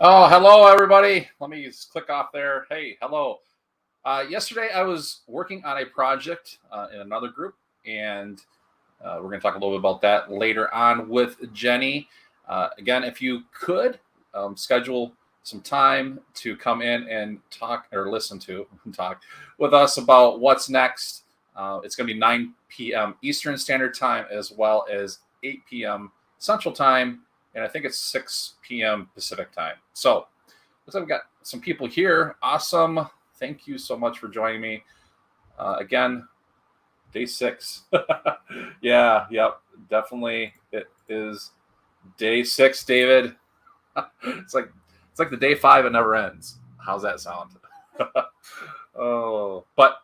Oh, hello, everybody. Let me just click off there. Hey, hello. Yesterday, I was working on a project in another group, and we're going to talk a little bit about that later on with Jenny. Again, if you could schedule some time to come in and talk or listen to talk with us about what's next. It's going to be 9 p.m. Eastern Standard Time as well as 8 p.m. Central Time, and I think it's 6 p.m. Pacific Time. So looks like we've got some people here. Awesome. Thank you so much for joining me. Again, day 6. Yeah, yep, definitely. It is day 6, David. It's like the day 5. It never ends. How's that sound? Oh, but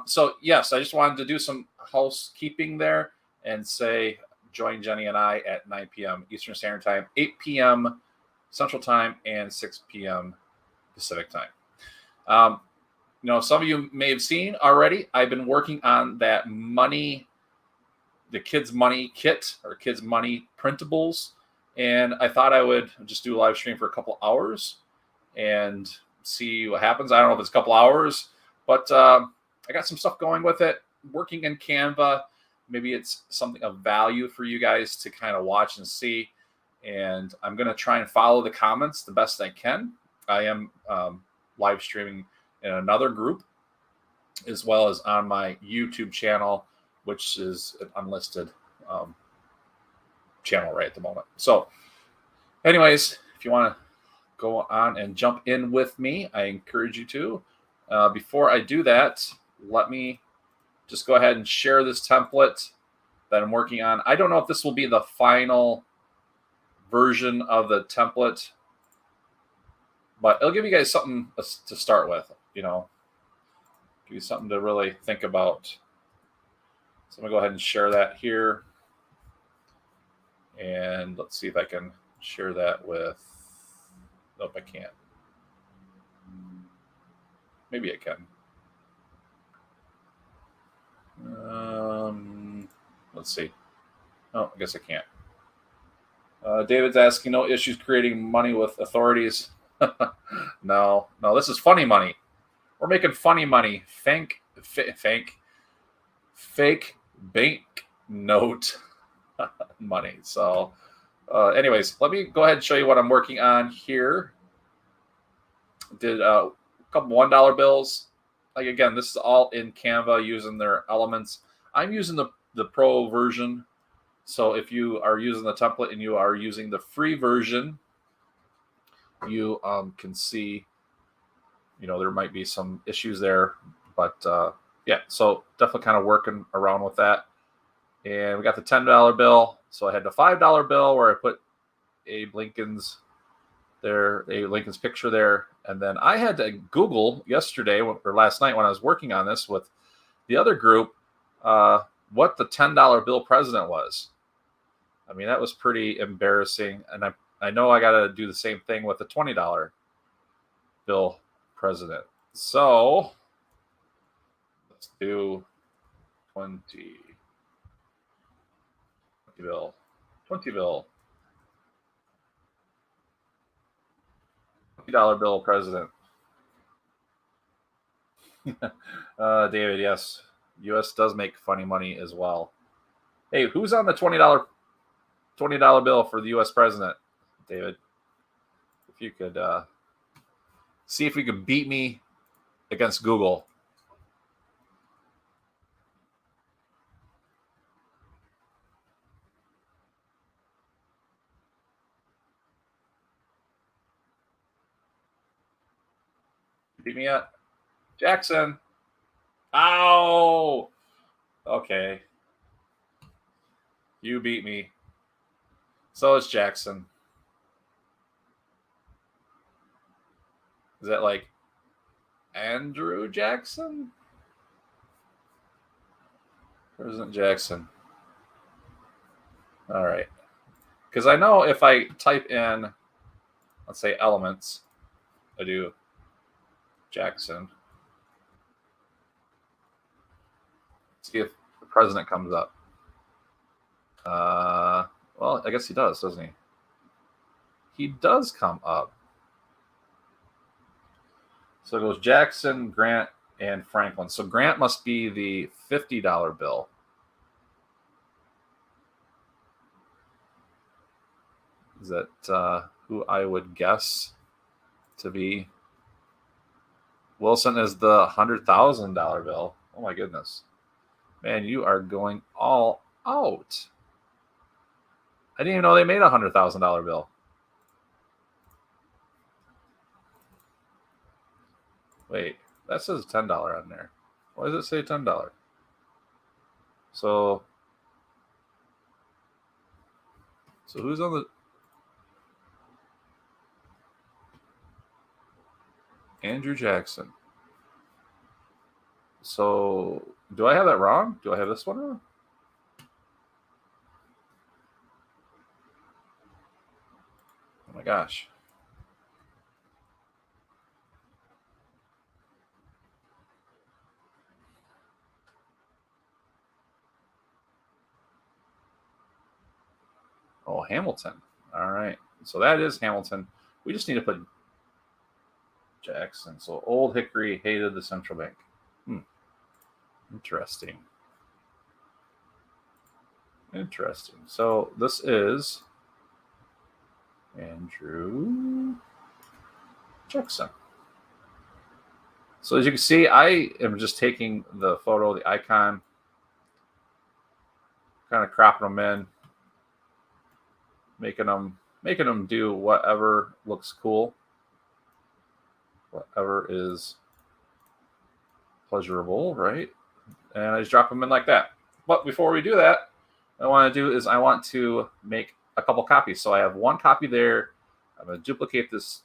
so yes, I just wanted to do some housekeeping there and say join Jenny and I at 9 p.m. Eastern Standard Time, 8 p.m. Central Time, and 6 p.m. Pacific Time. Some of you may have seen already. I've been working on that the kids' money kit or kids' money printables, and I thought I would just do a live stream for a couple hours and see what happens. I don't know if it's a couple hours, but I got some stuff going with it. Working in Canva, maybe it's something of value for you guys to kind of watch and see. And I'm going to try and follow the comments the best I can. I am live streaming in another group as well as on my YouTube channel, which is an unlisted channel right at the moment. So anyways, if you want to go on and jump in with me, I encourage you to. Before I do that, let me just go ahead and share this template that I'm working on. I don't know if this will be the final version of the template, but it'll give you guys something to start with, give you something to really think about. So I'm going to go ahead and share that here. And let's see if I can share that with, nope, I can't. Maybe I can. Let's see. Oh, I guess I can't. David's asking, no issues creating money with authorities. No, this is funny money. We're making funny money. Fake bank note money. So anyways, let me go ahead and show you what I'm working on here. Did a couple $1 bills. Like, again, this is all in Canva using their elements. I'm using the pro version. So if you are using the template and you are using the free version, you can see, there might be some issues there. But yeah, so definitely kind of working around with that. And we got the $10 bill. So I had the $5 bill where I put Abe Lincoln's picture there. And then I had to Google yesterday or last night when I was working on this with the other group, what the $10 bill president was. I mean, that was pretty embarrassing. And I know I got to do the same thing with the $20 bill president. So let's do 20 bill. $20 bill president. David, yes. U.S. does make funny money as well. Hey, who's on the $20 bill for the U.S. president, David? If you could see if we could beat me against Google. Beat me up. Jackson. Ow! Okay. You beat me. So is Jackson. Is that like Andrew Jackson? President Jackson. All right. Because I know if I type in, let's say, elements, I do Jackson. See if the president comes up. Well, I guess he does, doesn't he? He does come up. So it goes Jackson, Grant, and Franklin. So Grant must be the $50 bill. Is that who I would guess to be? Wilson is the $100,000 bill. Oh my goodness. Man, you are going all out. I didn't even know they made a $100,000 bill. Wait, that says $10 on there. Why does it say $10? So who's on the Andrew Jackson? So do I have that wrong? Do I have this one wrong? Oh my gosh. Oh, Hamilton. All right. So that is Hamilton. We just need to put Jackson. So Old Hickory hated the central bank. Interesting. Interesting. So this is Andrew Jackson. So as you can see, I am just taking the photo, the icon, kind of cropping them in, making them do whatever looks cool, whatever is pleasurable, right? And I just drop them in like that. But before we do that, what I want to do is I want to make a couple copies. So I have one copy there. I'm going to duplicate this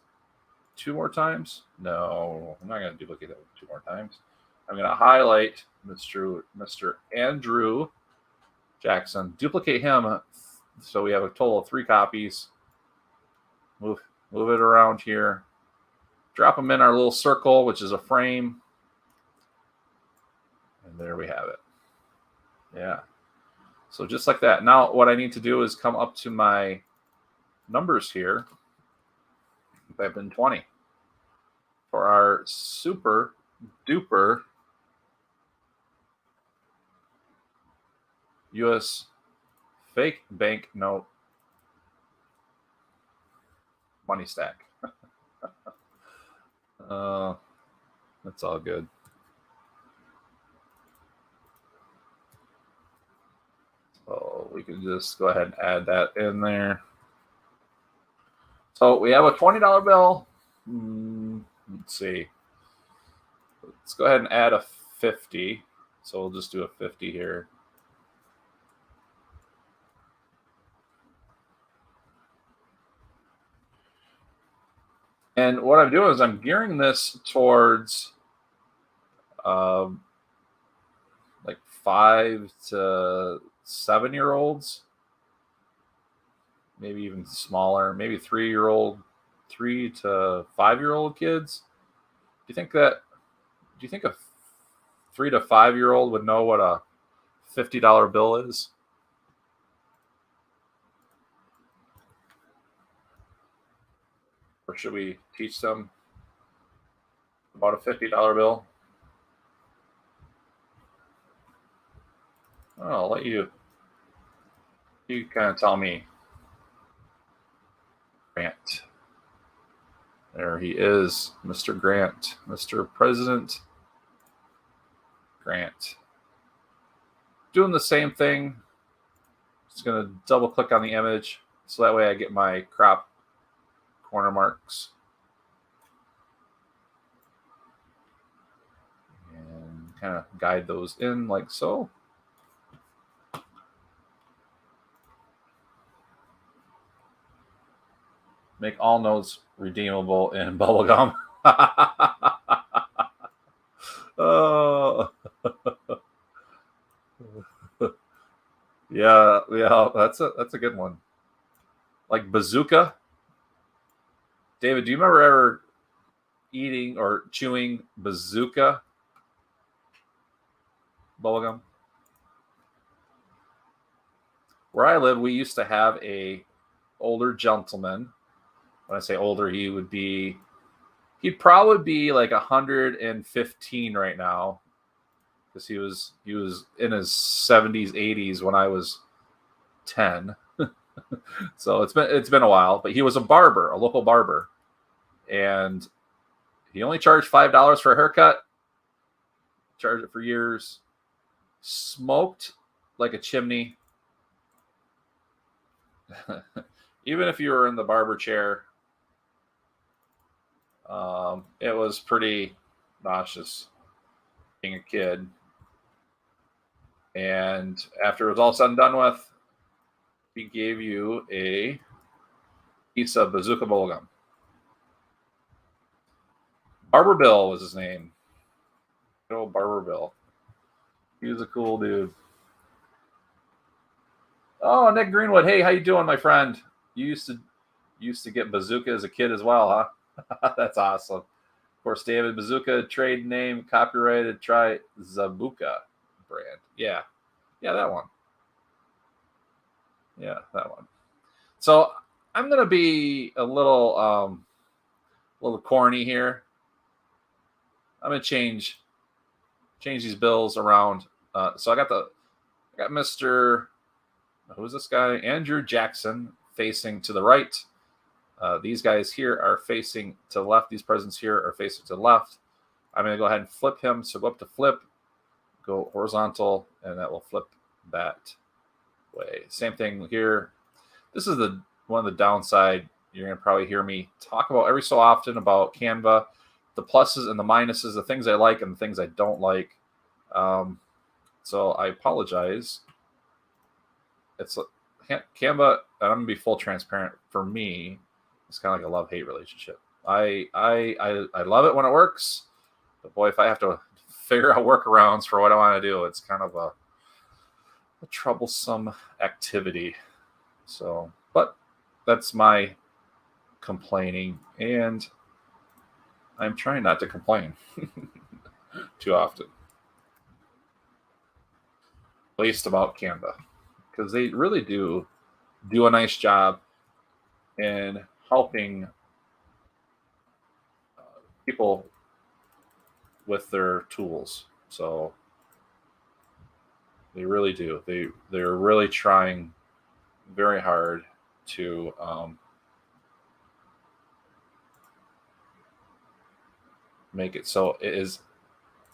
2 more times. No, I'm not going to duplicate that 2 more times. I'm going to highlight Mr. Andrew Jackson, duplicate him, so we have a total of 3 copies. Move it around here. Drop them in our little circle, which is a frame. And there we have it. Yeah. So just like that. Now what I need to do is come up to my numbers here. Type in 20 for our super duper US fake bank note money stack. That's all good. So we can just go ahead and add that in there. So we have a $20 bill. Let's see. Let's go ahead and add a 50. So we'll just do a 50 here. And what I'm doing is I'm gearing this towards like 5 to 7-year-olds, maybe even smaller, maybe 3 to 5-year-old kids. Do you think a 3 to 5-year-old would know what a $50 bill is? Or should we teach them about a $50 bill? Oh, I'll let you kind of tell me. Grant. There he is, Mr. Grant, Mr. President Grant. Doing the same thing. Just going to double click on the image so that way I get my crop corner marks. And kind of guide those in like so. Make all notes redeemable in bubblegum. Oh. yeah, that's a good one. Like bazooka. David, do you remember ever eating or chewing bazooka bubblegum? Where I live, we used to have a older gentleman. When I say older, he would be He'd probably be like 115 right now, because he was in his 70s, 80s when I was 10. So it's been a while. But he was a barber, a local barber, and he only charged $5 for a haircut. Charged it for years. Smoked like a chimney. Even if you were in the barber chair, it was pretty nauseous being a kid. And after it was all said and done with, he gave you a piece of bazooka bubblegum. Barber Bill was his name. Good old Barber Bill. He was a cool dude. Oh, Nick Greenwood. Hey, how you doing, my friend? You used to get bazooka as a kid as well, huh? That's awesome. Of course, David Bazooka, trade name, copyrighted. Try Zabuka brand. Yeah, that one. Yeah, that one. So I'm gonna be a little corny here. I'm gonna change these bills around. So I got Mr. Who's this guy? Andrew Jackson facing to the right. These guys here are facing to the left. These presidents here are facing to the left. I'm going to go ahead and flip him. So go up to flip, go horizontal, and that will flip that way. Same thing here. This is one of the downside you're going to probably hear me talk about every so often about Canva, the pluses and the minuses, the things I like and the things I don't like. So I apologize. It's Canva, and I'm going to be full transparent. For me, it's kind of like a love-hate relationship. I love it when it works, but boy, if I have to figure out workarounds for what I want to do, it's kind of a troublesome activity. So, but that's my complaining, and I'm trying not to complain too often, at least about Canva, because they really do a nice job in helping people with their tools. So they really do. They're really trying very hard to make it so it is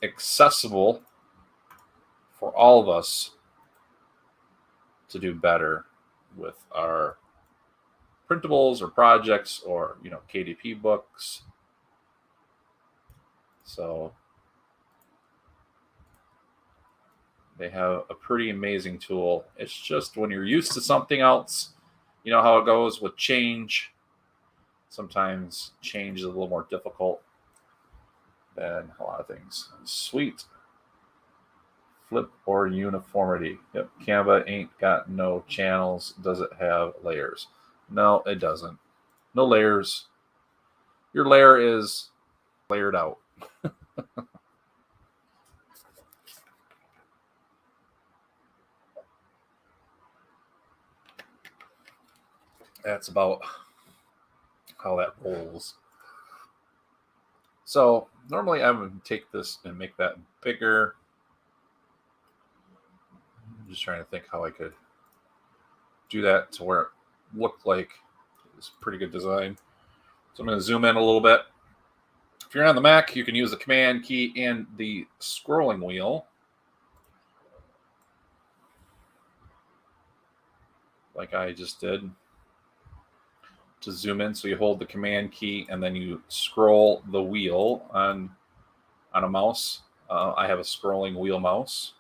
accessible for all of us to do better with our printables or projects or KDP books. So they have a pretty amazing tool. It's just when you're used to something else, you know how it goes with change. Sometimes change is a little more difficult than a lot of things. Sweet. Flip or uniformity. Yep, Canva ain't got no channels. Does it have layers? No, it doesn't. No layers. Your layer is layered out. That's about how that rolls. So normally I would take this and make that bigger. I'm just trying to think how I could do that to where it looked like it was pretty good design. So I'm going to zoom in a little bit. If you're on the Mac, you can use the Command key and the scrolling wheel, like I just did, to zoom in. So you hold the Command key and then you scroll the wheel on a mouse. I have a scrolling wheel mouse.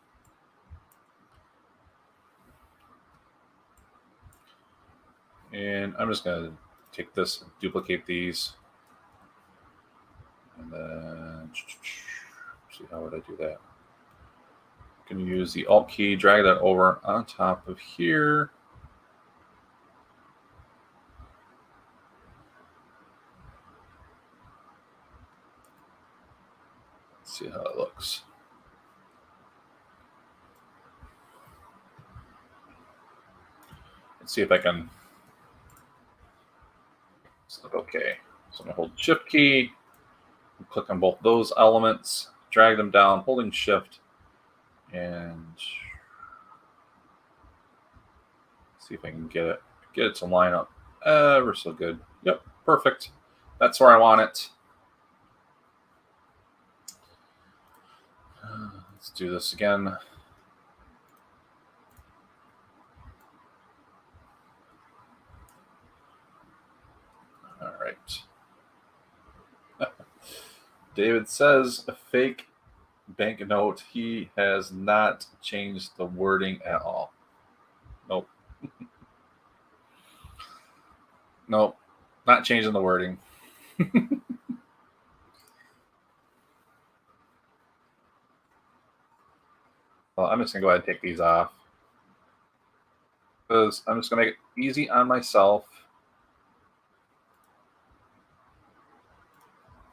And I'm just going to take this and duplicate these. And then, see, how would I do that? I'm going to use the Alt key, drag that over on top of here. Let's see how it looks. Let's see if I can. It's look okay. So I'm going to hold the Shift key, Click on both those elements, drag them down, holding shift, and see if I can get it to line up ever so good. Yep, perfect. That's where I want it. Let's do this again. All right. David says a fake banknote. He has not changed the wording at all. Nope. Nope. Not changing the wording. Well, I'm just going to go ahead and take these off, because I'm just going to make it easy on myself.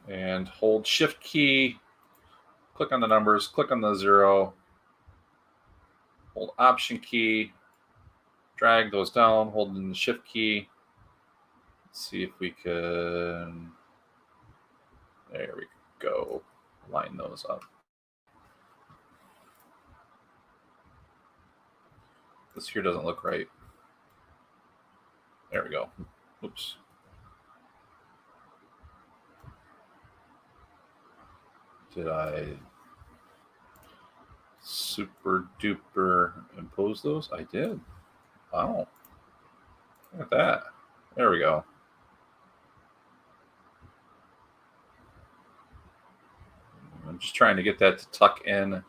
And hold shift key, click on the numbers, click on the 0, hold option key, drag those down, holding the shift key. Let's see if we can, there we go, line those up. This here doesn't look right. There we go. Oops. Did I super duper impose those? I did. Wow. Look at that. There we go. I'm just trying to get that to tuck in,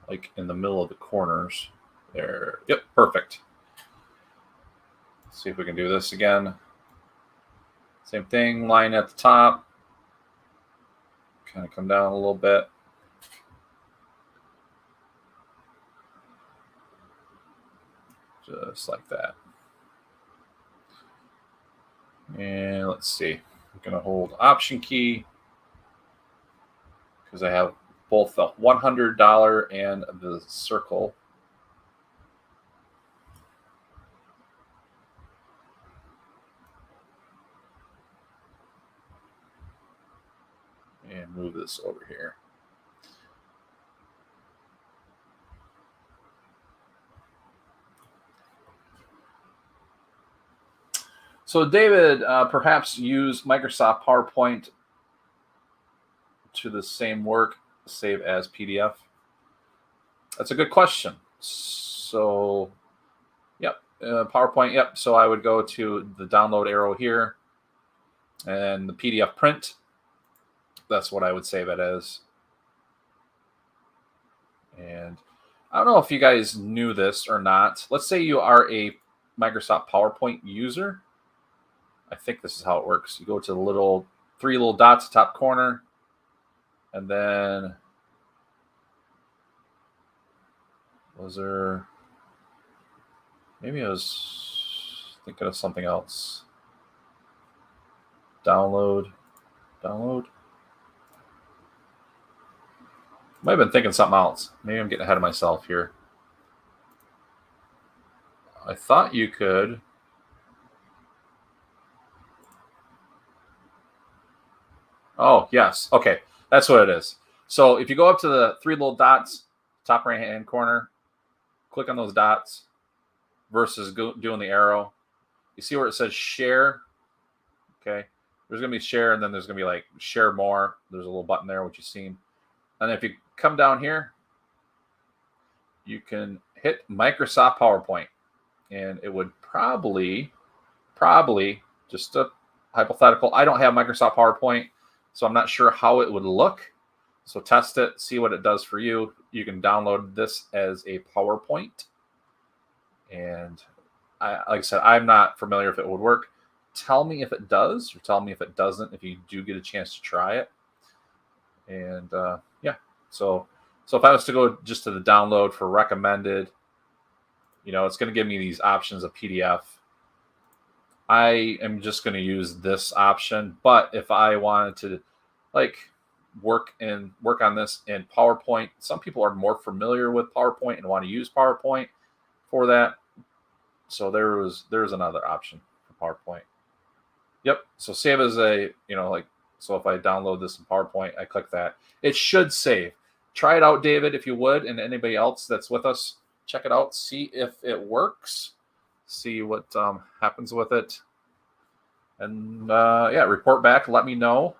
like in the middle of the corners. There. Yep, perfect. Let's see if we can do this again. Same thing, line at the top. Kind of come down a little bit. Just like that. And let's see. I'm going to hold option key, because I have both the $100 and the circle. And move this over here. So David, perhaps use Microsoft PowerPoint to the same work, save as PDF? That's a good question. So, yep, PowerPoint, yep. So I would go to the download arrow here and the PDF print. That's what I would save it as. And I don't know if you guys knew this or not. Let's say you are a Microsoft PowerPoint user. I think this is how it works. You go to the three little dots top corner, and then maybe I was thinking of something else. Download. Might have been thinking something else. Maybe I'm getting ahead of myself here. I thought you could. Oh, yes. Okay. That's what it is. So if you go up to the three little dots, top right-hand corner, click on those dots versus doing the arrow. You see where it says share? Okay. There's going to be share, and then there's going to be like share more. There's a little button there, which you've seen. And if you come down here, you can hit Microsoft PowerPoint, and it would probably, just a hypothetical, I don't have Microsoft PowerPoint, so I'm not sure how it would look. So test it, see what it does for you. You can download this as a PowerPoint. And like I said, I'm not familiar if it would work. Tell me if it does, or tell me if it doesn't, if you do get a chance to try it. And yeah, so if I was to go just to the download for recommended, it's going to give me these options of PDF. I am just going to use this option, but if I wanted to work on this in PowerPoint, some people are more familiar with PowerPoint and want to use PowerPoint for that. So there's another option for PowerPoint. Yep. So save as a, So if I download this in PowerPoint, I click that. It should save. Try it out, David, if you would, and anybody else that's with us, check it out. See if it works. See what happens with it. And yeah, report back. Let me know.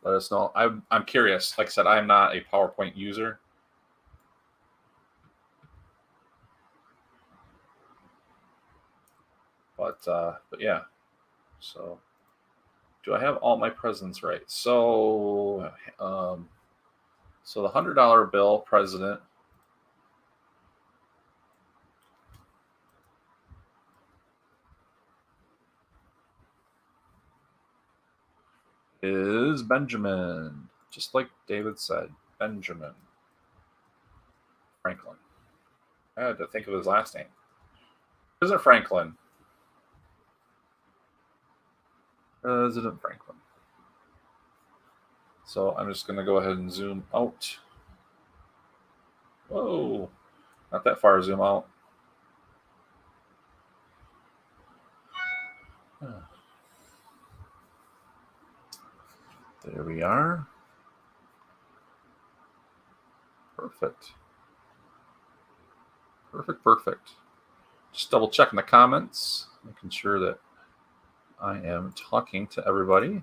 Let us know. I'm curious. Like I said, I'm not a PowerPoint user. But yeah. So do I have all my presidents right? So so the $100 bill president is Benjamin, just like David said, Benjamin Franklin. I had to think of his last name. President Franklin. President Franklin. So I'm just going to go ahead and zoom out. Whoa, not that far, zoom out. There we are. Perfect. Perfect, perfect. Just double checking the comments, making sure that I am talking to everybody.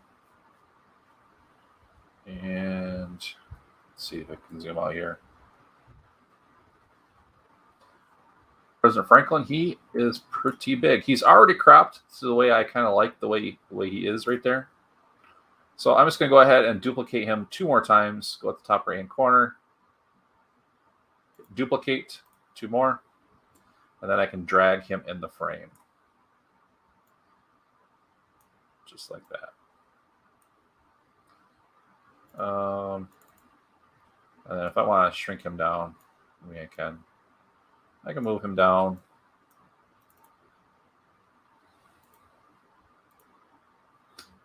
And let's see if I can zoom out here. President Franklin, he is pretty big. He's already cropped to the way I kind of like the way he is right there. So I'm just going to go ahead and duplicate him 2 more times. Go at the top right-hand corner. Duplicate 2 more. And then I can drag him in the frame. Just like that. And then if I want to shrink him down, I mean, I can move him down.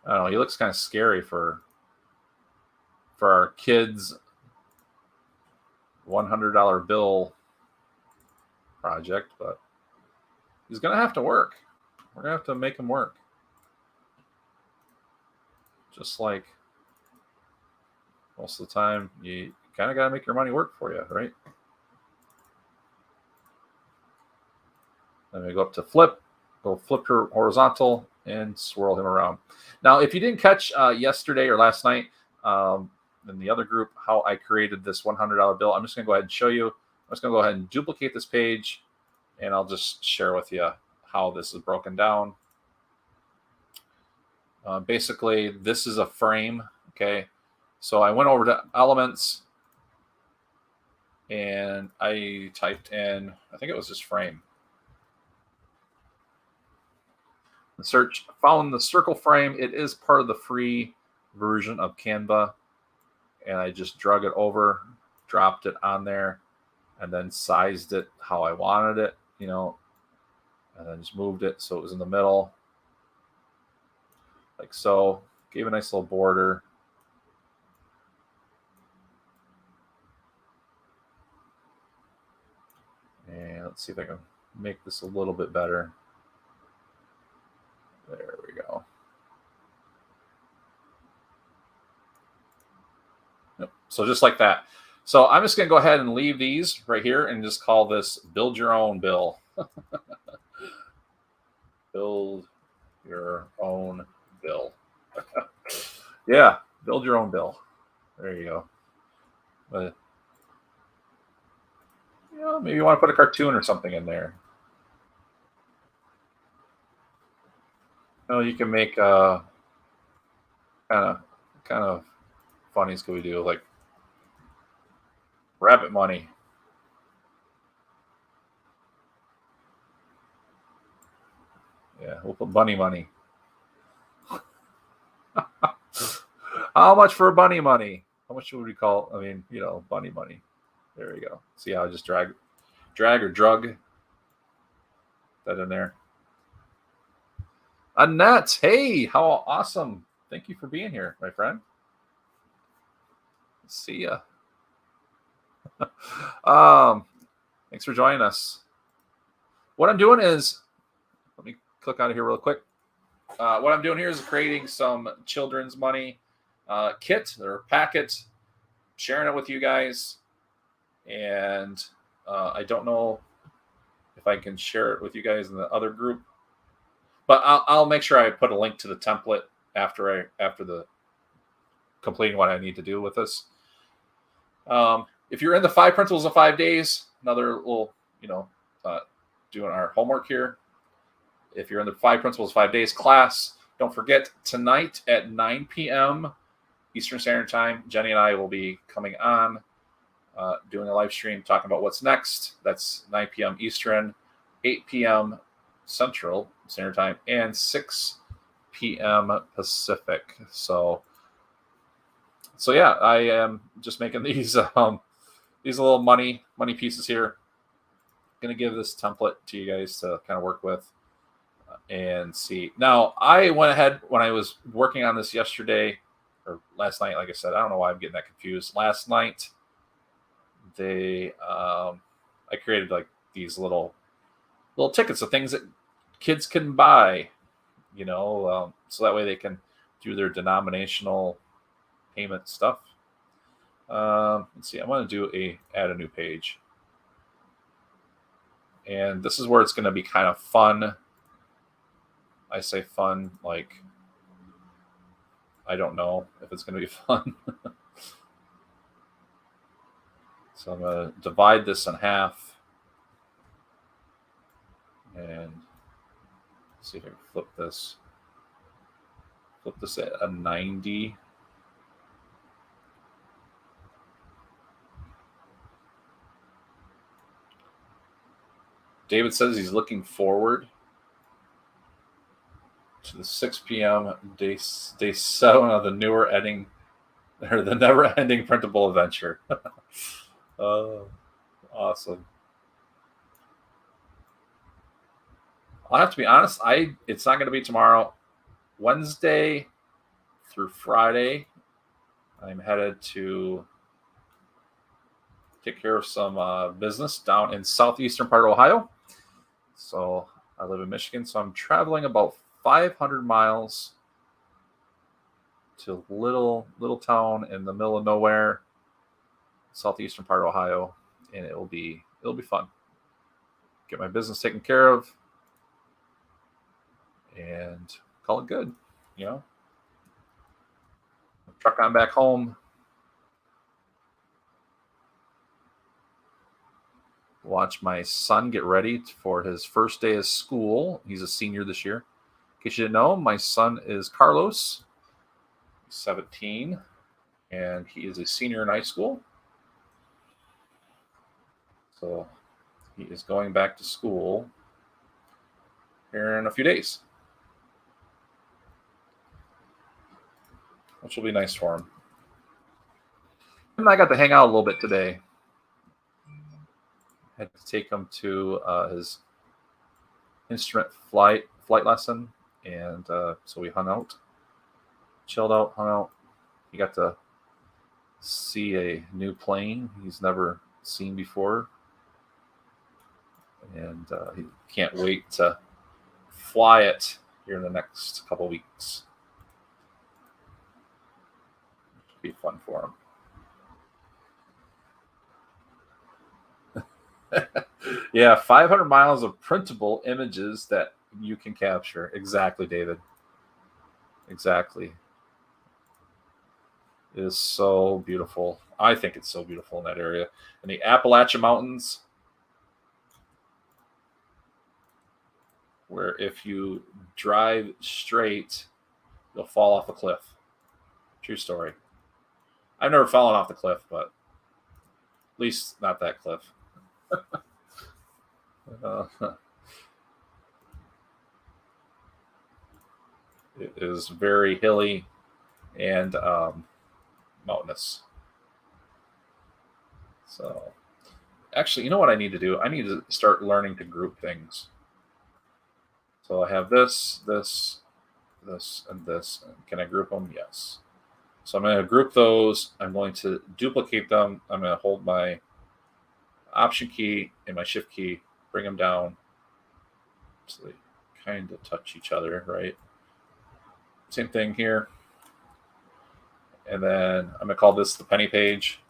I don't know. He looks kind of scary for our kids' $100 bill project, but he's going to have to work. We're going to have to make him work. Just like most of the time, you kind of got to make your money work for you, right? Then we go up to flip, go flip her horizontal and swirl him around. Now, if you didn't catch yesterday or last night in the other group how I created this $100 bill, I'm just going to go ahead and show you. I'm just going to go ahead and duplicate this page, and I'll just share with you how this is broken down. Basically, this is a frame, okay? So I went over to Elements, and I typed in, I think it was just frame. The search, found the circle frame. It is part of the free version of Canva, and I just drug it over, dropped it on there, and then sized it how I wanted it, you know, and then just moved it so it was in the middle, like so. Gave a nice little border. And let's see if I can make this a little bit better. There we go. Yep. So just like that. So I'm just going to go ahead and leave these right here and just call this Build Your Own Bill. Build your own bill. Yeah, build your own bill. There you go. But, you know, maybe you want to put a cartoon or something in there. You can make kind of funny Scooby-Doo, like rabbit money. Yeah, we'll put bunny money. How much for bunny money? How much would we call? I mean, you know, bunny money. There we go. See how I just drag or drug that in there. Annette, hey, how awesome. Thank you for being here, my friend. See ya. Thanks for joining us. What I'm doing is, let me click out of here real quick. what I'm doing here is creating some children's money kit or packet, sharing it with you guys. And I don't know if I can share it with you guys in the other group, but I'll make sure I put a link to the template after the completing what I need to do with this. If you're in the 5 Principles of 5 Days, another little, doing our homework here. If you're in the 5 Principles of 5 Days class, don't forget tonight at 9 p.m. Eastern Standard Time, Jenni and I will be coming on, doing a live stream talking about what's next. That's 9 p.m. Eastern, 8 p.m. Central Standard Time, and 6 p.m. Pacific. So yeah, I am just making these little money pieces here. Going to give this template to you guys to kind of work with and see. Now, I went ahead when I was working on this yesterday or last night. Like I said, I don't know why I'm getting that confused. Last night, I created like these little tickets of things that kids can buy, so that way they can do their denominational payment stuff. Let's see. I want to do add a new page. And this is where it's going to be kind of fun. I say fun, like, I don't know if it's going to be fun. So I'm going to divide this in half. And see if I can flip this. Flip this at a 90. David says he's looking forward to the 6 p.m. day 7 of the the never-ending printable adventure. Awesome. I'll have to be honest. It's not going to be tomorrow. Wednesday through Friday, I'm headed to take care of some business down in southeastern part of Ohio. So I live in Michigan, so I'm traveling about 500 miles to a little town in the middle of nowhere, southeastern part of Ohio, and it'll be fun. Get my business taken care of and call it good, Truck on back home. Watch my son get ready for his first day of school. He's a senior this year. In case you didn't know, my son is Carlos. He's 17, and he is a senior in high school. So he is going back to school here in a few days, which will be nice for him. And I got to hang out a little bit today. Had to take him to his instrument flight lesson, and so we hung out, chilled out, hung out. He got to see a new plane he's never seen before, and he can't wait to fly it here in the next couple weeks. It'll be fun for him. Yeah, 500 miles of printable images that you can capture. Exactly, David. Exactly. It is so beautiful. I think it's so beautiful in that area. In the Appalachian Mountains, where if you drive straight, you'll fall off a cliff. True story. I've never fallen off the cliff, but at least not that cliff. It is very hilly and mountainous. So actually, you know what I need to do? I need to start learning to group things. So I have this, and this. Can I group them? Yes. So I'm going to group those. I'm going to duplicate them. I'm going to hold my Option key and my Shift key, bring them down so they kind of touch each other, right? Same thing here. And then I'm going to call this the penny page.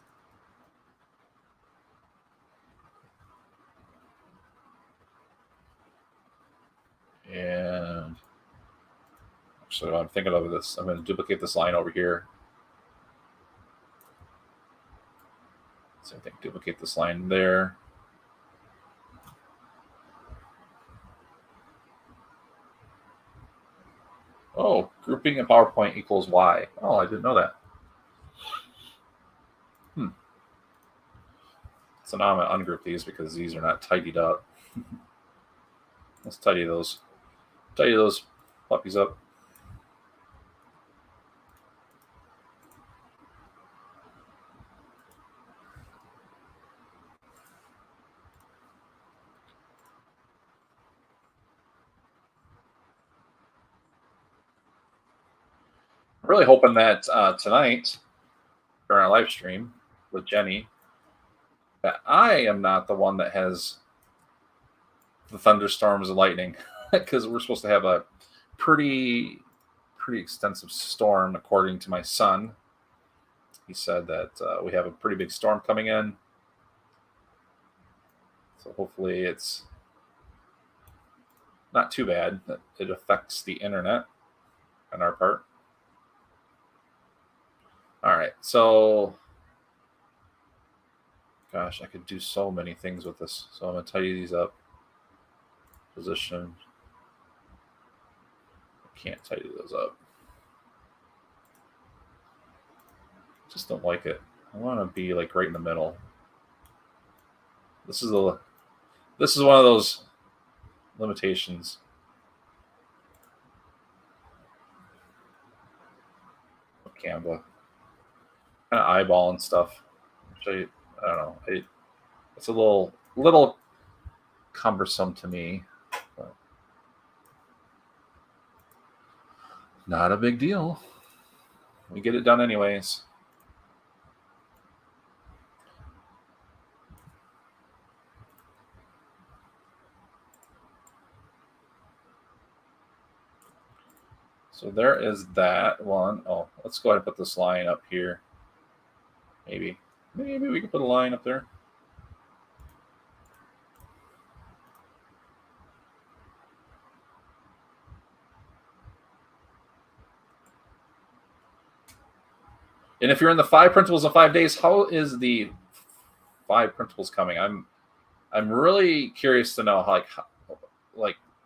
And actually, I'm thinking of this. I'm going to duplicate this line over here. Same thing, duplicate this line there. Oh, grouping in PowerPoint equals Y. Oh, I didn't know that. So now I'm going to ungroup these because these are not tidied up. Let's tidy those puppies up. I'm really hoping that tonight during our live stream with Jenny, that I am not the one that has the thunderstorms and lightning, because we're supposed to have a pretty extensive storm, according to my son. He said that we have a pretty big storm coming in, so hopefully it's not too bad that it affects the internet on our part. All right, so gosh, I could do so many things with this. So I'm going to tidy these up. Position. I can't tidy those up. Just don't like it. I want to be like right in the middle. This is one of those limitations. Of Canva. Kind of eyeball and stuff. Actually, I don't know. It's a little cumbersome to me. But not a big deal. We get it done anyways. So there is that one. Oh, let's go ahead and put this line up here. Maybe we can put a line up there. And if you're in the 5 Printables in 5 days, how is the 5 Printables coming? I'm really curious to know how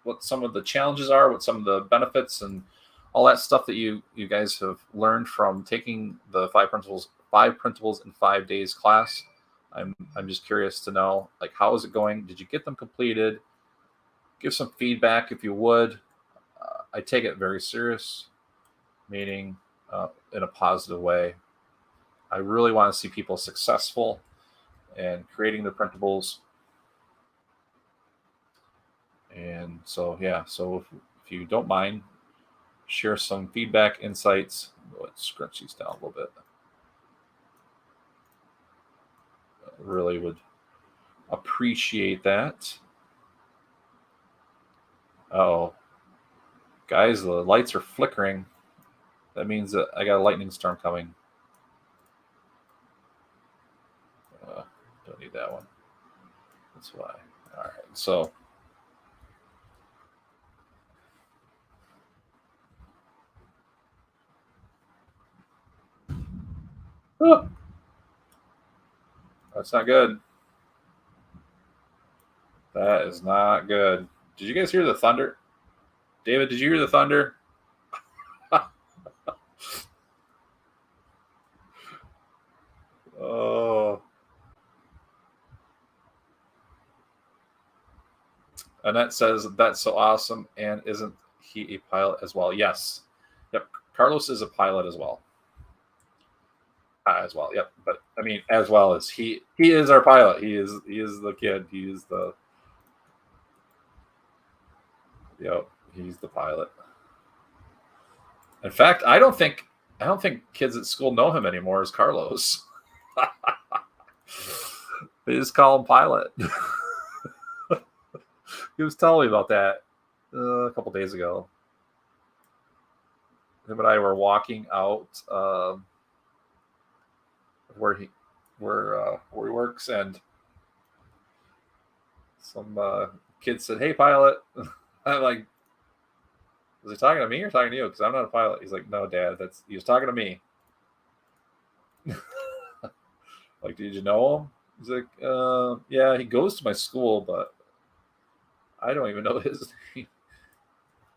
what some of the challenges are, what some of the benefits and all that stuff that you guys have learned from taking the 5 Printables in 5 days class. I'm just curious to know, like, how is it going? Did you get them completed? Give some feedback if you would. I take it very serious, meaning in a positive way. I really want to see people successful and creating the printables. And so, yeah, so if you don't mind, share some feedback, insights. Let's scrunch these down a little bit. I really would appreciate that. Oh, guys, the lights are flickering. That means that I got a lightning storm coming. Don't need that one. That's why. All right, so that's not good. That is not good. Did you guys hear the thunder? David, did you hear the thunder? Oh. Annette says, that's so awesome. And isn't he a pilot as well? Yes. Yep. Carlos is a pilot as well. As well. Yep. But I mean, as well as he is our pilot. He is the kid. He is the, yep. He's the pilot. In fact, I don't think kids at school know him anymore as Carlos. They just call him Pilot. He was telling me about that a couple days ago. him and I were walking out where he works, and some kid said, "Hey, pilot." I'm like, "Was he talking to me or talking to you? Because I'm not a pilot." He's like, "No, Dad, he was talking to me." Like, did you know him? He's like, "Yeah, he goes to my school, but I don't even know his name."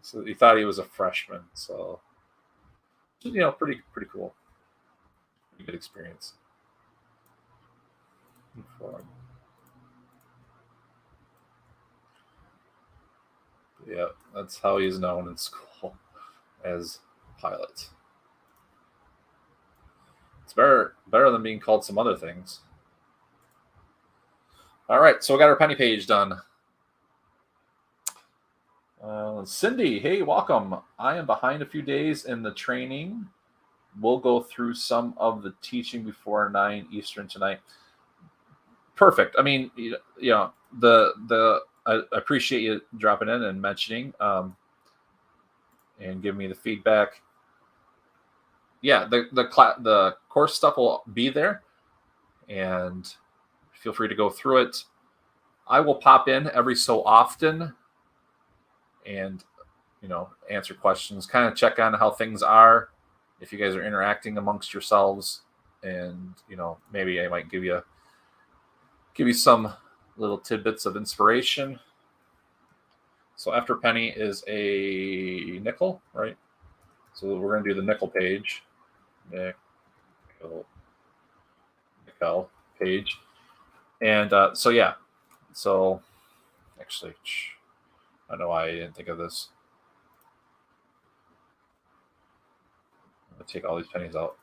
So he thought he was a freshman. So pretty cool, pretty good experience for him. Yeah, that's how he's known in school, as pilot. It's better than being called some other things. All right, so we got our penny page done. Cindy, hey, welcome. I am behind a few days in the training. We'll go through some of the teaching before 9 Eastern tonight. Perfect. I mean, I appreciate you dropping in and mentioning and giving me the feedback. Yeah, the course stuff will be there, and feel free to go through it. I will pop in every so often and answer questions, kind of check on how things are, if you guys are interacting amongst yourselves, and maybe I might give you some little tidbits of inspiration. So after penny is a nickel, right? So we're going to do the nickel page. Nickel page. And so actually, I don't know why I didn't think of this. I'm going to take all these pennies out.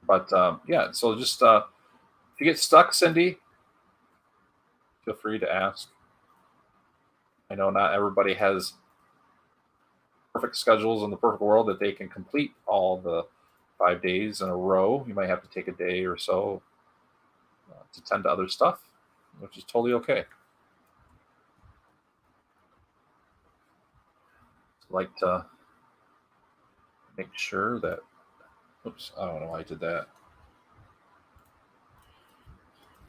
But so just if you get stuck, Cindy, feel free to ask. I know not everybody has perfect schedules in the perfect world that they can complete all the 5 days in a row. You might have to take a day or so to tend to other stuff, which is totally okay. I'd like to make sure that, oops, I don't know why I did that.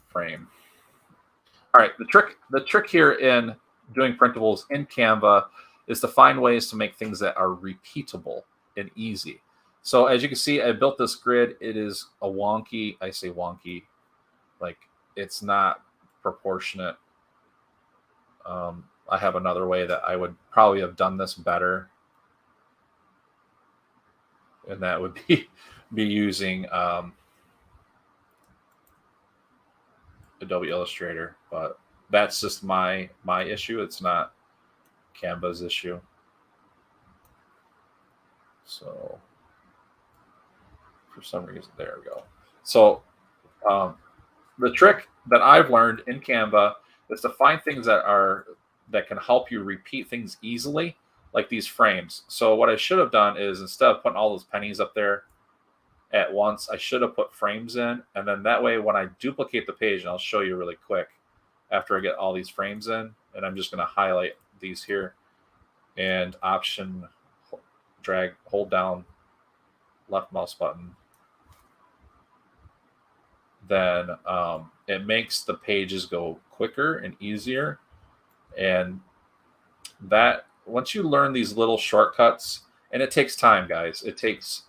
Frame. All right, the trick here in doing printables in Canva is to find ways to make things that are repeatable and easy. So as you can see, I built this grid. It is a wonky, I say wonky, like it's not proportionate. I have another way that I would probably have done this better, and that would be using Adobe Illustrator. But that's just my issue. It's not Canva's issue. So for some reason, there we go. So the trick that I've learned in Canva is to find things that can help you repeat things easily, like these frames. So what I should have done is, instead of putting all those pennies up there at once, I should have put frames in, and then that way when I duplicate the page, and I'll show you really quick after I get all these frames in, and I'm just going to highlight these here, and option drag, hold down left mouse button, then it makes the pages go quicker and easier. And that, once you learn these little shortcuts, and it takes time, guys, it's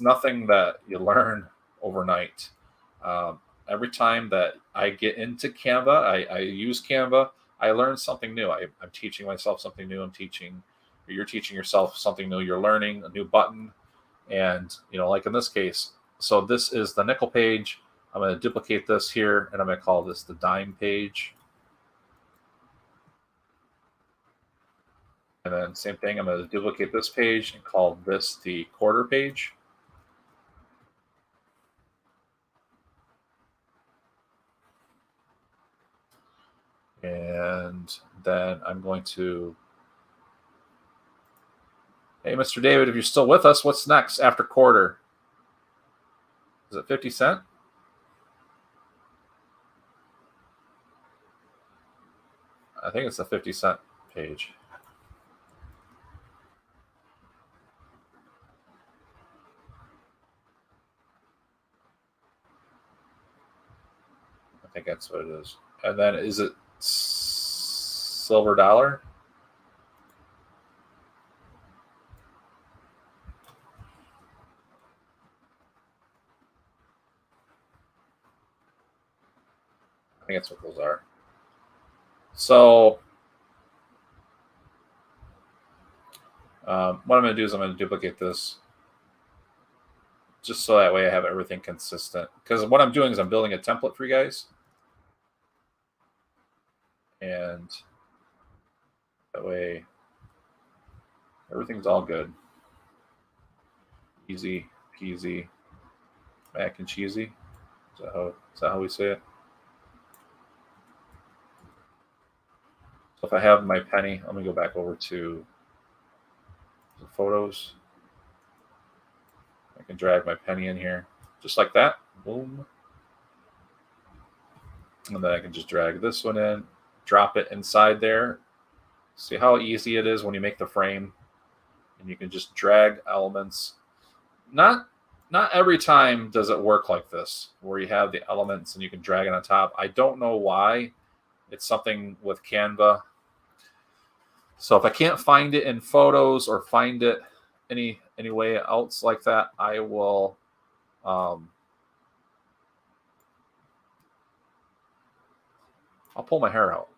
nothing that you learn overnight. Every time that I get into Canva, I use Canva, I learn something new. I'm teaching myself something new. You're teaching yourself something new. You're learning a new button. And, like in this case, so this is the nickel page. I'm going to duplicate this here, and I'm going to call this the dime page. And then same thing, I'm going to duplicate this page and call this the quarter page. And then I'm going to, hey, Mr. David, if you're still with us, what's next after quarter? Is it 50 cent? I think it's a 50 cent page. think that's what it is. And then is it silver dollar? I think that's what those are. So what I'm going to do is I'm going to duplicate this just so that way I have everything consistent. Because what I'm doing is I'm building a template for you guys. And that way everything's all good. Easy peasy, mac and cheesy. Is that how we say it? So if I have my penny, let me go back over to the photos. I can drag my penny in here just like that. Boom. And then I can just drag this one in, drop it inside there. See how easy it is when you make the frame, and you can just drag elements. Not every time does it work like this, where you have the elements and you can drag it on top. I don't know why. It's something with Canva. So if I can't find it in photos or find it any way else like that, I will I'll pull my hair out.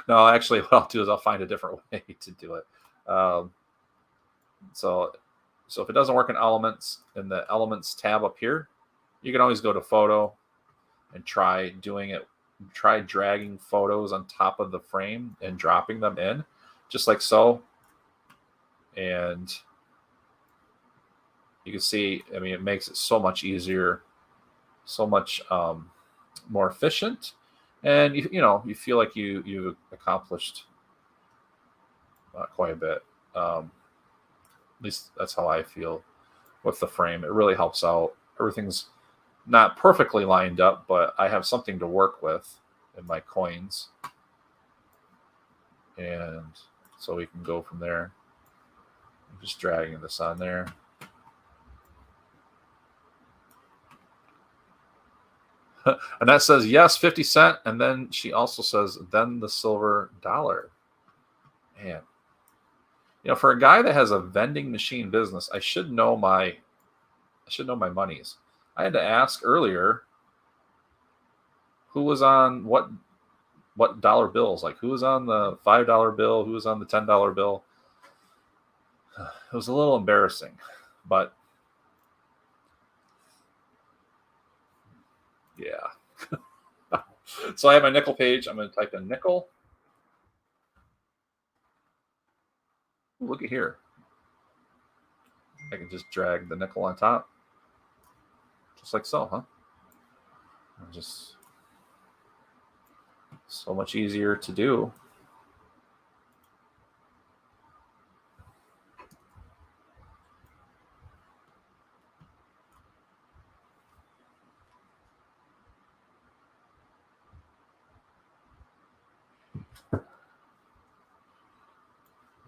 No, actually, what I'll do is I'll find a different way to do it. So if it doesn't work in Elements, in the Elements tab up here, you can always go to Photo and try doing it. Try dragging photos on top of the frame and dropping them in, just like so. And you can see, I mean, it makes it so much easier, so much more efficient. And you feel like you've accomplished quite a bit. At least that's how I feel with the frame. It really helps out. Everything's not perfectly lined up, but I have something to work with in my coins. And so we can go from there. I'm just dragging this on there. And that says, yes, 50 cents. And then she also says, then the silver dollar. Man, for a guy that has a vending machine business, I should know my monies. I had to ask earlier who was on what dollar bills, like who was on the $5 bill, who was on the $10 bill. It was a little embarrassing, but yeah. So I have my nickel page. I'm going to type in nickel. Look at here. I can just drag the nickel on top. Just like so, huh? Just so much easier to do.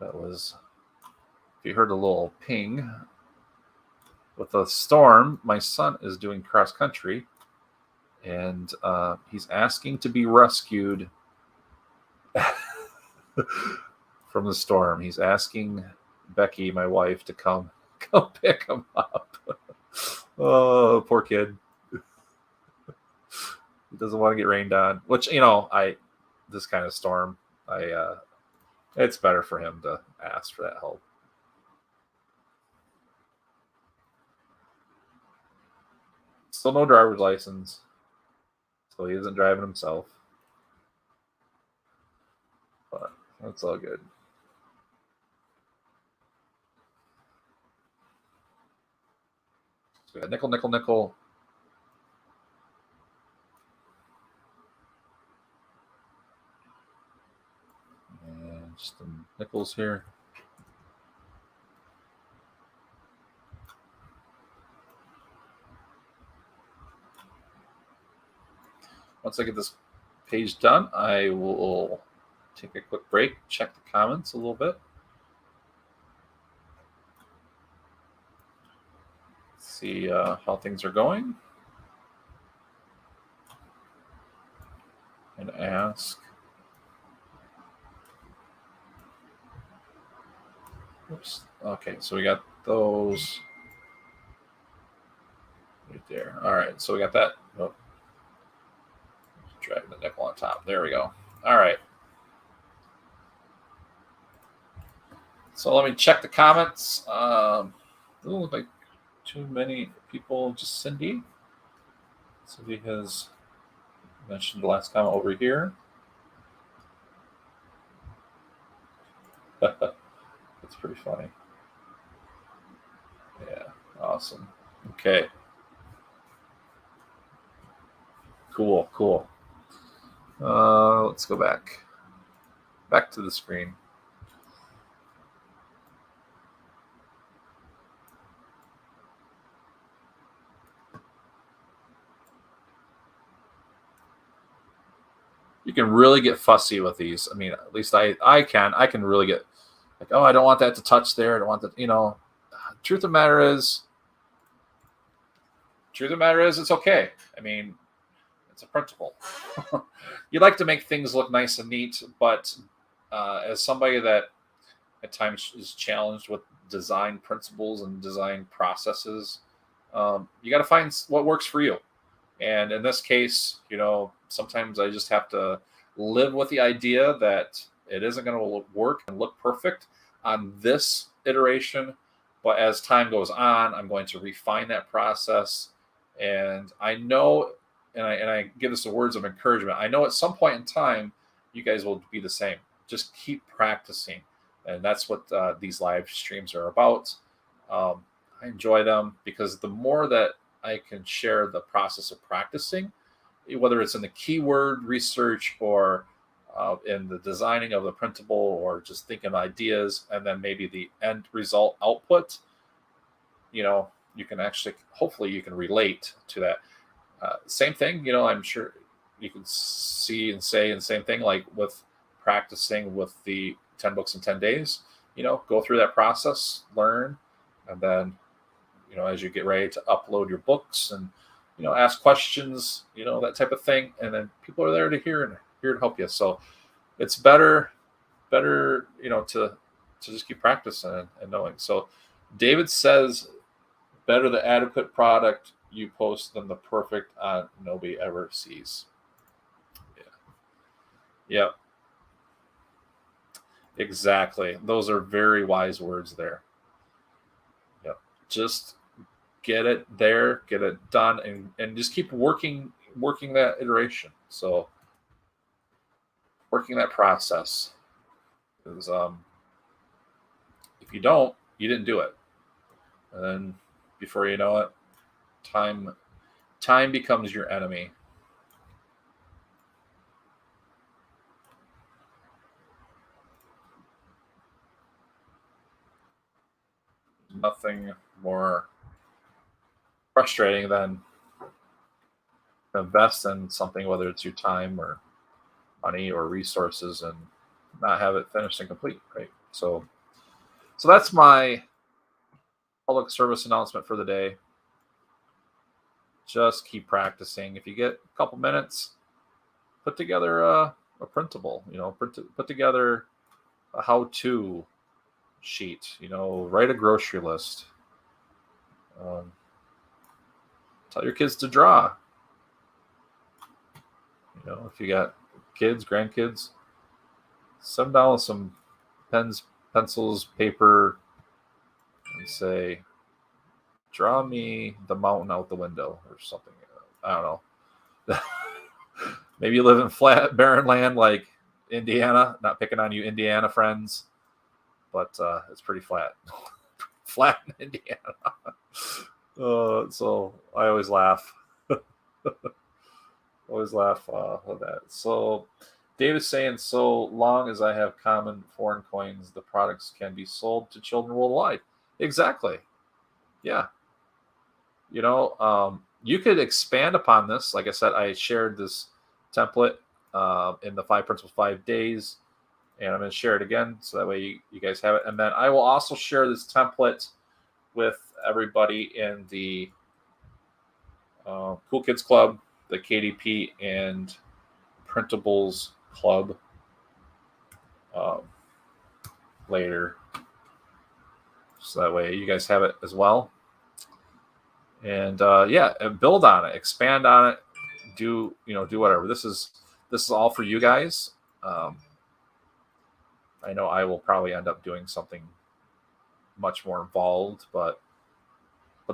That was, if you heard a little ping, with the storm, my son is doing cross country, and he's asking to be rescued from the storm. He's asking Becky, my wife, to come pick him up. Oh, poor kid. He doesn't want to get rained on. Which, this kind of storm, it's better for him to ask for that help. Still no driver's license, so he isn't driving himself. But that's all good. So we got nickel, nickel, nickel. And just the nickels here. Once I get this page done, I will take a quick break, check the comments a little bit. See how things are going. and ask. Oops. Okay, so we got those right there. All right, so we got that. Oh, drag the nickel on top. There we go. All right. So let me check the comments. Doesn't look like too many people. Just Cindy. Cindy has mentioned the last comment over here. That's pretty funny. Yeah, awesome. Okay. Cool, cool. Let's go back to the screen. You can really get fussy with these. I mean, at least I can really get like, oh, I don't want that to touch there. I don't want that, truth of the matter is it's okay. I mean, it's a printable. You like to make things look nice and neat, but as somebody that at times is challenged with design principles and design processes, you got to find what works for you. And in this case, sometimes I just have to live with the idea that it isn't going to work and look perfect on this iteration. But as time goes on, I'm going to refine that process. And I know, and I give this the words of encouragement, I know at some point in time, you guys will be the same. Just keep practicing. And that's what these live streams are about. I enjoy them because the more that I can share the process of practicing, whether it's in the keyword research or in the designing of the printable or just thinking ideas and then maybe the end result output, you can actually, hopefully you can relate to that. Same thing, I'm sure you can see and say the same thing, like with practicing with the 10 books in 10 days, go through that process, learn, and then, as you get ready to upload your books and, ask questions, that type of thing. And then people are there to hear to help you. So it's better, to just keep practicing and knowing. So David says, better the adequate product you post than the perfect nobody ever sees. Yeah. Exactly. Those are very wise words there. Yep. Just get it there, get it done, and just keep working that iteration. So working that process. Because if you don't, you didn't do it. And then before you know it, time becomes your enemy. Nothing more frustrating than invest in something, whether it's your time or money or resources, and not have it finished and complete, right? So that's my public service announcement for the day. Just keep practicing. If you get a couple minutes, put together a printable, put together a how-to sheet, write a grocery list. Tell your kids to draw. If you got kids, grandkids, send down some pens, pencils, paper, and say, draw me the mountain out the window or something. I don't know. Maybe you live in flat, barren land like Indiana. Not picking on you, Indiana friends, but it's pretty flat. Flat in Indiana. So I always laugh. Always laugh with that. So David's saying, so long as I have common foreign coins, the products can be sold to children worldwide. Exactly. Yeah. You could expand upon this. Like I said, I shared this template in the 5 Principles 5 days, and I'm going to share it again so that way you guys have it. And then I will also share this template with everybody in the Cool Kids Club, the KDP, and Printables club later, so that way you guys have it as well. And yeah, and build on it, expand on it, do whatever. This is all for you guys. I know I will probably end up doing something much more involved, but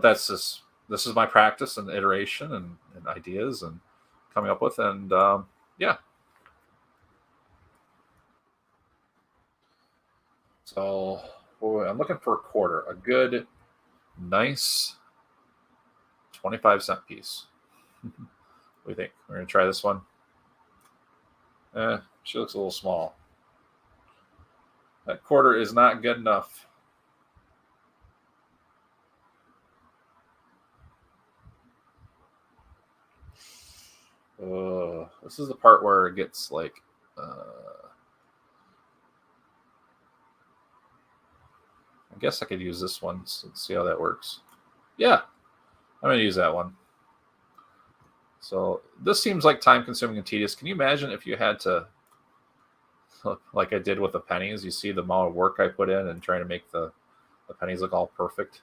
that's just, this is my practice and iteration and ideas and coming up with, and yeah. So I'm looking for a quarter, a good, nice 25-cent piece. What do you think? We're gonna try this one. She looks a little small. That quarter is not good enough. This is the part where it gets like I guess I could use this one. So let's see how that works. Yeah, I'm going to use that one. So this seems like time consuming and tedious. Can you imagine if you had to, like I did with the pennies, you see the amount of work I put in and trying to make the pennies look all perfect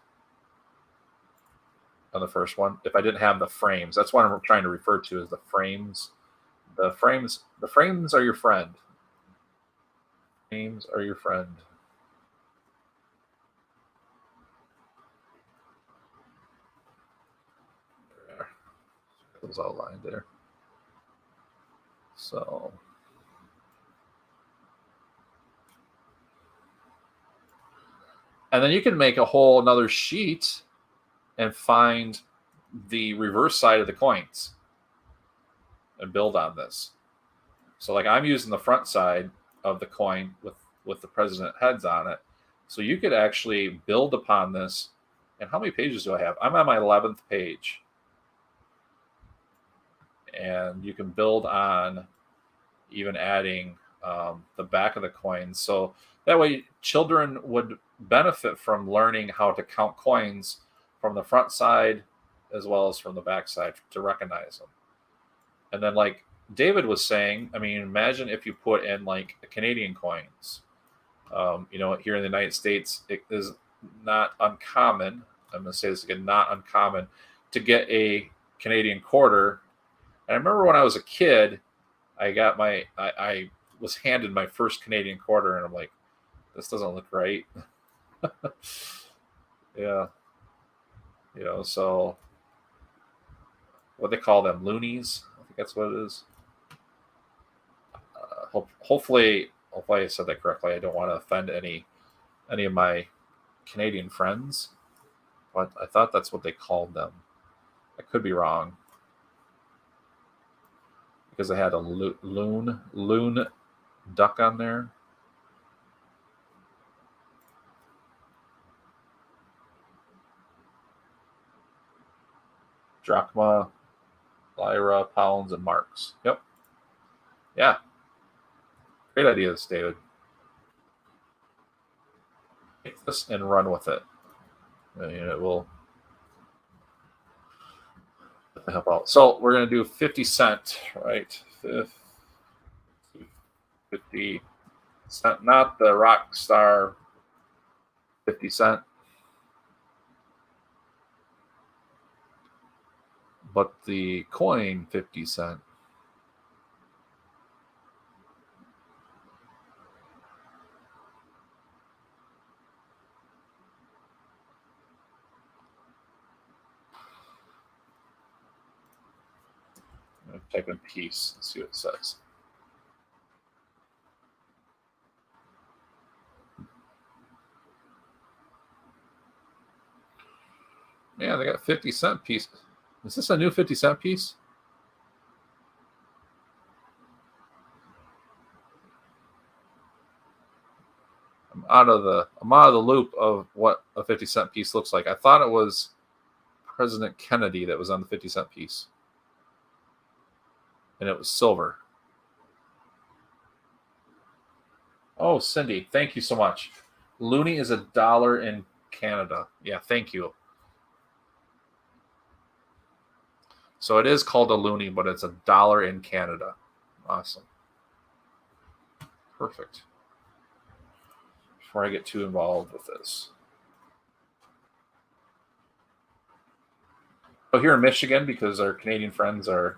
on the first one. If I didn't have the frames, that's what I'm trying to refer to as the frames. The frames are your friend. Frames are your friend. There. Those all lined there. So and then you can make a whole another sheet and find the reverse side of the coins and build on this. So like I'm using the front side of the coin with the president heads on it. So you could actually build upon this. And how many pages do I have? I'm on my 11th page. And you can build on even adding the back of the coins. So that way children would benefit from learning how to count coins from the front side as well as from the back side to recognize them. And then like David was saying, I mean, imagine if you put in like Canadian coins. Here in the United States, it is not uncommon. I'm going to say this again, not uncommon to get a Canadian quarter. And I remember when I was a kid, I was handed my first Canadian quarter, and I'm like, this doesn't look right. Yeah. So what they call them, loonies. I think that's what it is. Hopefully I said that correctly. I don't want to offend any of my Canadian friends, but I thought that's what they called them. I could be wrong because I had a loon duck on there. Drachma, lyra, pounds, and marks. Yep. Yeah. Great ideas, David. Take this and run with it. And it will help out. So we're going to do 50 cent, right? 50 cent, not the rock star 50 cent, but the coin 50 cent. Type in piece and see what it says. Yeah, they got 50 cent piece. Is this a new 50 cent piece? I'm out of the loop of what a 50 cent piece looks like. I thought it was President Kennedy that was on the 50 cent piece. And it was silver. Oh, Cindy, thank you so much. Loonie is $1 in Canada. Yeah, thank you. So it is called a loonie, but it's $1 in Canada. Awesome. Perfect. Before I get too involved with this. So here in Michigan, because our Canadian friends are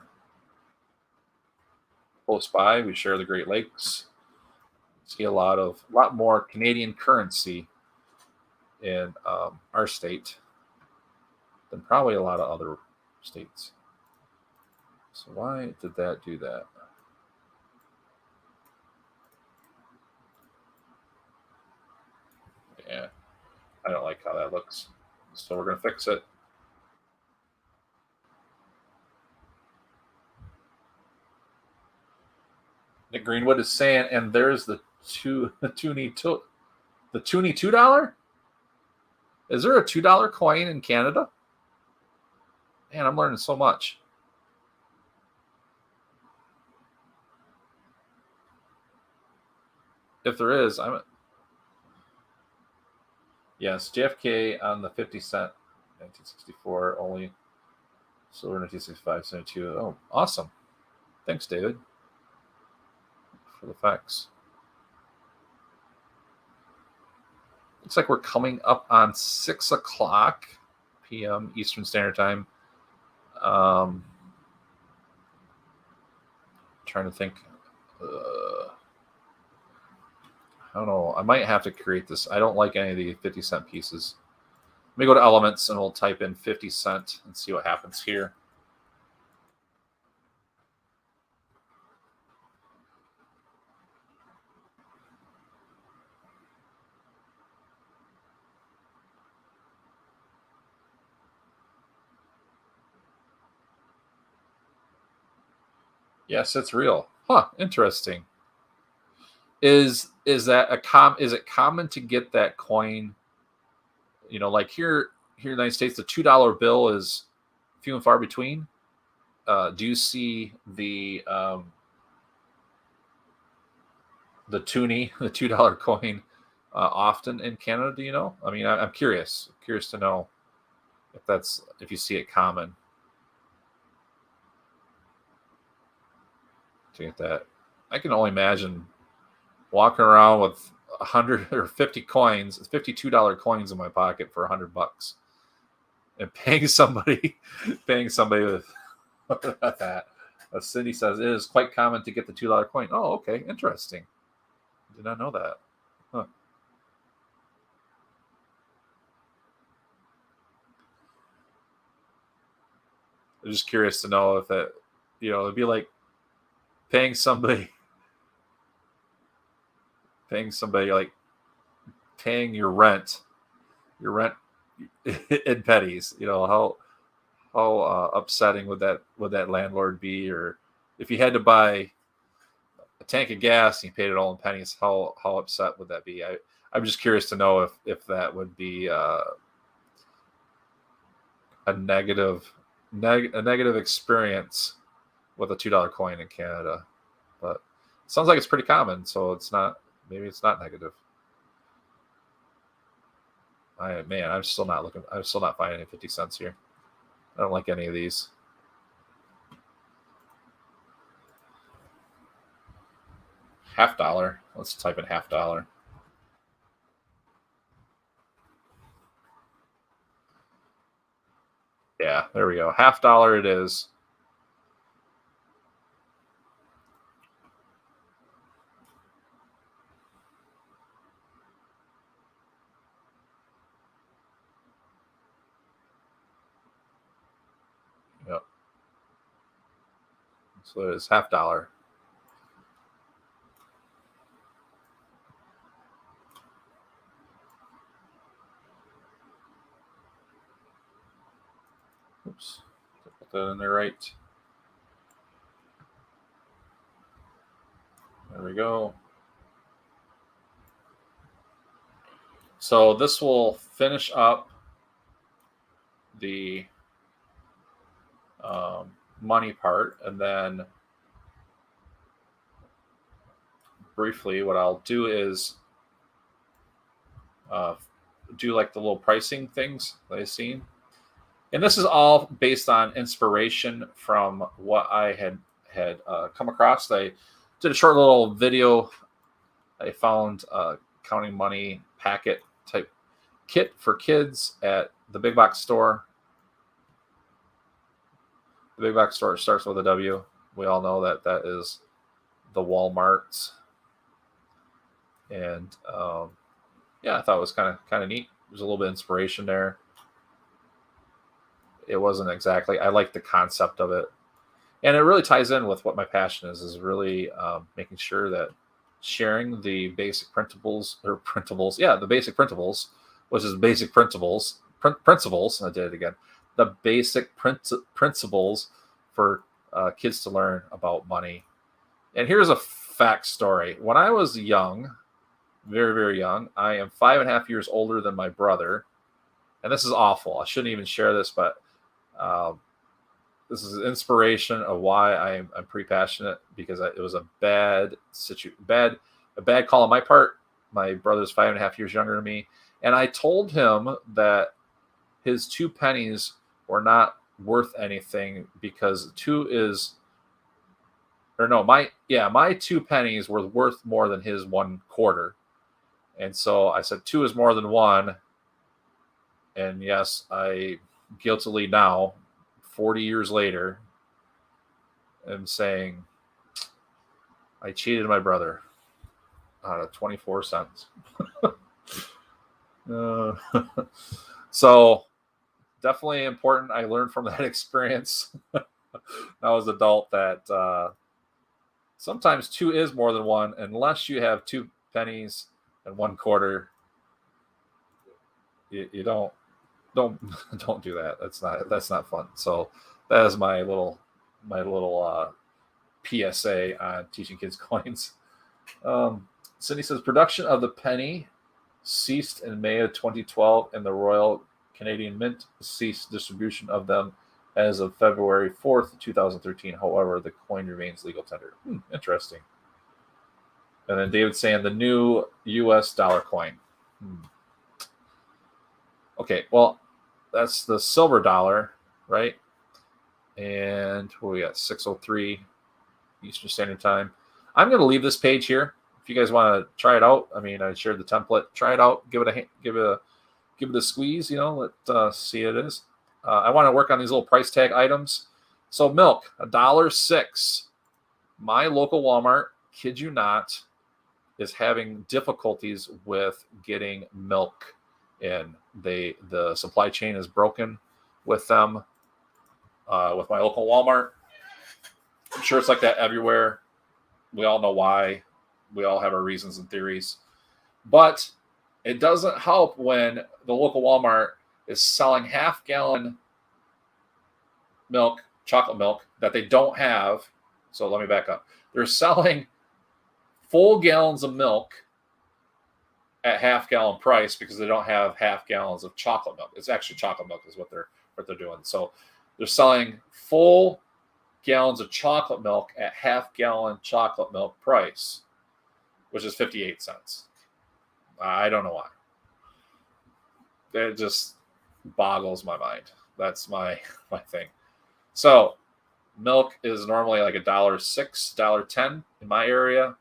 close by, we share the Great Lakes. See a lot more Canadian currency in our state than probably a lot of other states. So why did that do that? Yeah, I don't like how that looks. So we're going to fix it. Nick Greenwood is saying, and there's the toonie $2. Is there a $2 coin in Canada? Man, I'm learning so much. If there is, yes, JFK on the 50 cent, 1964 only. Silver 1965, 72. Oh, awesome. Thanks, David, for the facts. Looks like we're coming up on 6 o'clock p.m. Eastern Standard Time. Trying to think. I don't know. I might have to create this. I don't like any of the 50-cent pieces. Let me go to Elements and we'll type in 50 cent and see what happens here. Yes, it's real. Huh, interesting. Is that is it common to get that coin? You know, like here in the United States, the $2 bill is few and far between. Do you see the toonie, the $2 coin, often in Canada? Do you know? I mean, I'm curious to know if you see it common to get that. I can only imagine walking around with 100 or 50 coins, $52 coins in my pocket for $100, and paying somebody with that. Cindy says it is quite common to get the $2 coin. Oh, okay, interesting. Did not know that. Huh. I'm just curious to know if that, it'd be like paying somebody like paying your rent in pennies. How upsetting would that landlord be? Or if you had to buy a tank of gas and you paid it all in pennies, how upset would that be? I'm just curious to know if that would be a negative experience with a $2 coin in Canada. But it sounds like it's pretty common, so maybe it's not negative. I'm still not finding any 50 cents here. I don't like any of these. $50. Let's type in $50. Yeah, there we go. $50 it is. Yep. So it is $50. Oops. Put that in there right. There we go. So this will finish up the money part, and then briefly what I'll do is do like the little pricing things that I've seen. And this is all based on inspiration from what I had had come across. I did a short little video. I found a counting money packet type kit for kids at the big box store. The big box store starts with a W. We all know that that is the Walmarts. And yeah, I thought it was kind of neat. There's a little bit of inspiration there. It wasn't exactly, I like the concept of it. And it really ties in with what my passion is really making sure that sharing the basic principles, the basic principles, which is basic principles, I did it again, the basic principles for kids to learn about money. And here's a fact story. When I was young, very, very young, I am 5.5 years older than my brother. And this is awful. I shouldn't even share this, but this is inspiration of why I'm pretty passionate, because it was a bad call on my part. My brother's 5.5 years younger than me. And I told him that his 2 pennies were not worth anything because my 2 pennies were worth more than his 1 quarter. And so I said 2 is more than 1. And yes, I guiltily now, 40 years later, am saying I cheated my brother out of 24 cents. So definitely important. I learned from that experience when I was an adult that sometimes 2 is more than 1, unless you have 2 pennies and 1 quarter. You don't do that. That's not fun. So that is my little PSA on teaching kids coins. Cindy says production of the penny ceased in May of 2012, and the Royal Canadian Mint ceased distribution of them as of February 4th, 2013. However, the coin remains legal tender. Interesting. And then David saying the new US dollar coin. Okay, well, that's the silver dollar, right? And we got 6:03 Eastern Standard Time. I'm going to leave this page here. If you guys want to try it out, I mean, I shared the template. Try it out. Give it a squeeze. Let's see it is. I want to work on these little price tag items. So milk, $1.06. My local Walmart, kid you not, is having difficulties with getting milk in. The supply chain is broken with them. With my local Walmart. I'm sure it's like that everywhere. We all know why. We all have our reasons and theories. But it doesn't help when the local Walmart is selling half-gallon milk, chocolate milk, that they don't have. So let me back up. They're selling full gallons of milk at half-gallon price because they don't have half gallons of chocolate milk. It's actually chocolate milk is what they're doing. So they're selling full gallons of chocolate milk at half-gallon chocolate milk price, which is 58 cents. I don't know why. It just boggles my mind. That's my thing. So milk is normally like $1.06, $1.10 in my area.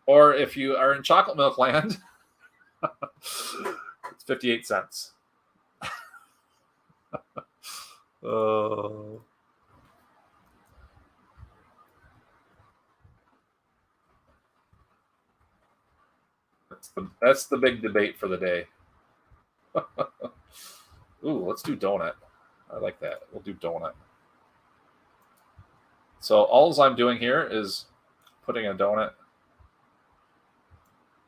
Or if you are in chocolate milk land, it's 58 cents. Oh. That's the big debate for the day. Ooh, let's do donut. I like that. We'll do donut. So all I'm doing here is putting a donut.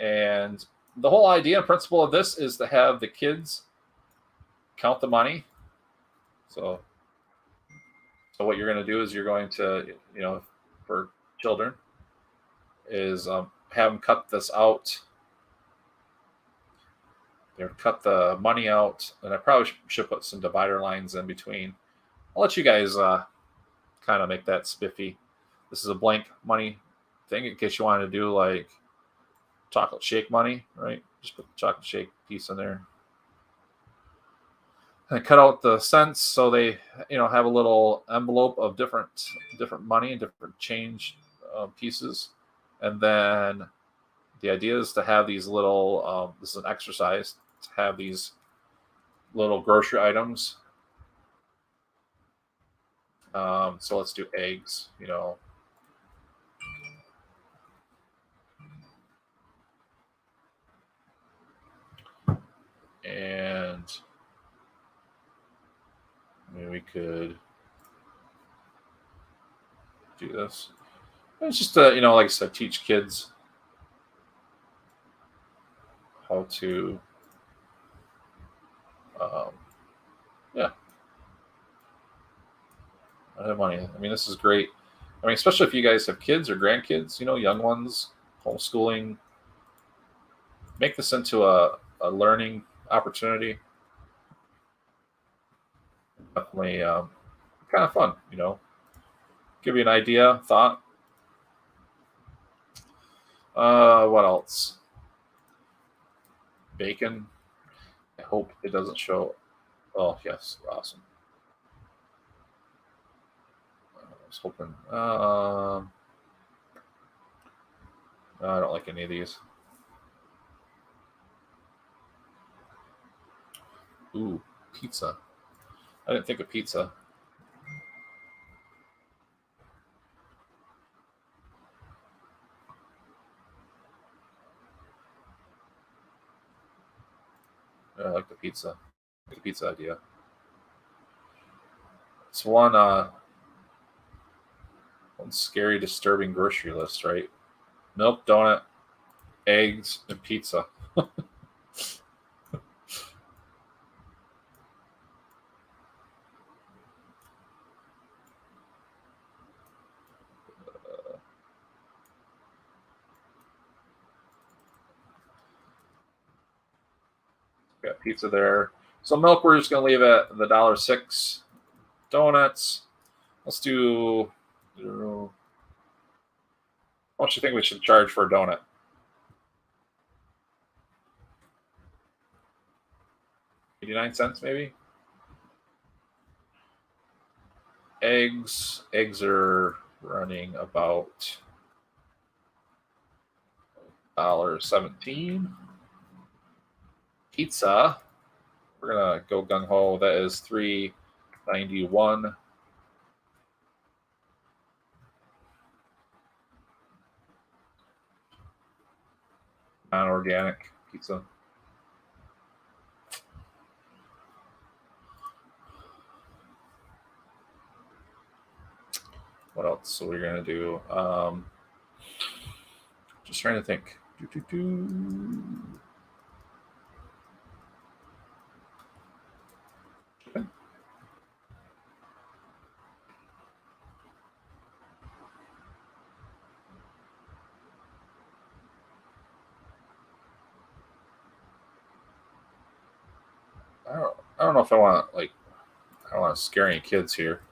And the whole idea and principle of this is to have the kids count the money. So what you're going to do is you're going to, for children, is have them cut this out. They're cut the money out, and I probably should put some divider lines in between. I'll let you guys kind of make that spiffy. This is a blank money thing in case you want to do like chocolate shake money, right? Just put the chocolate shake piece in there. I cut out the cents so they, have a little envelope of different money and different change pieces, and then the idea is to have these little. This is an exercise to have these little grocery items. So let's do eggs. And maybe we could do this. It's just like I said, teach kids how to, yeah, have money. I mean, this is great. I mean, especially if you guys have kids or grandkids, young ones, homeschooling. Make this into a learning opportunity. Definitely kind of fun, Give you an idea, thought. What else? Bacon. I hope it doesn't show. Oh, yes. Awesome. I was hoping. No, I don't like any of these. Ooh, pizza. I didn't think of pizza. I like the pizza. I like the pizza idea. It's one scary, disturbing grocery list, right? Milk, donut, eggs, and pizza. Got pizza there. So milk, we're just gonna leave at the $1.06. Donuts. Let's do. How much do you think we should charge for a donut? 89 cents, maybe. Eggs. Eggs are running about $1.17. Pizza. We're gonna go gung ho. That is $3.91. Non-organic pizza. What else are we gonna do? Just trying to think. I don't know if I want I don't want to scare any kids here.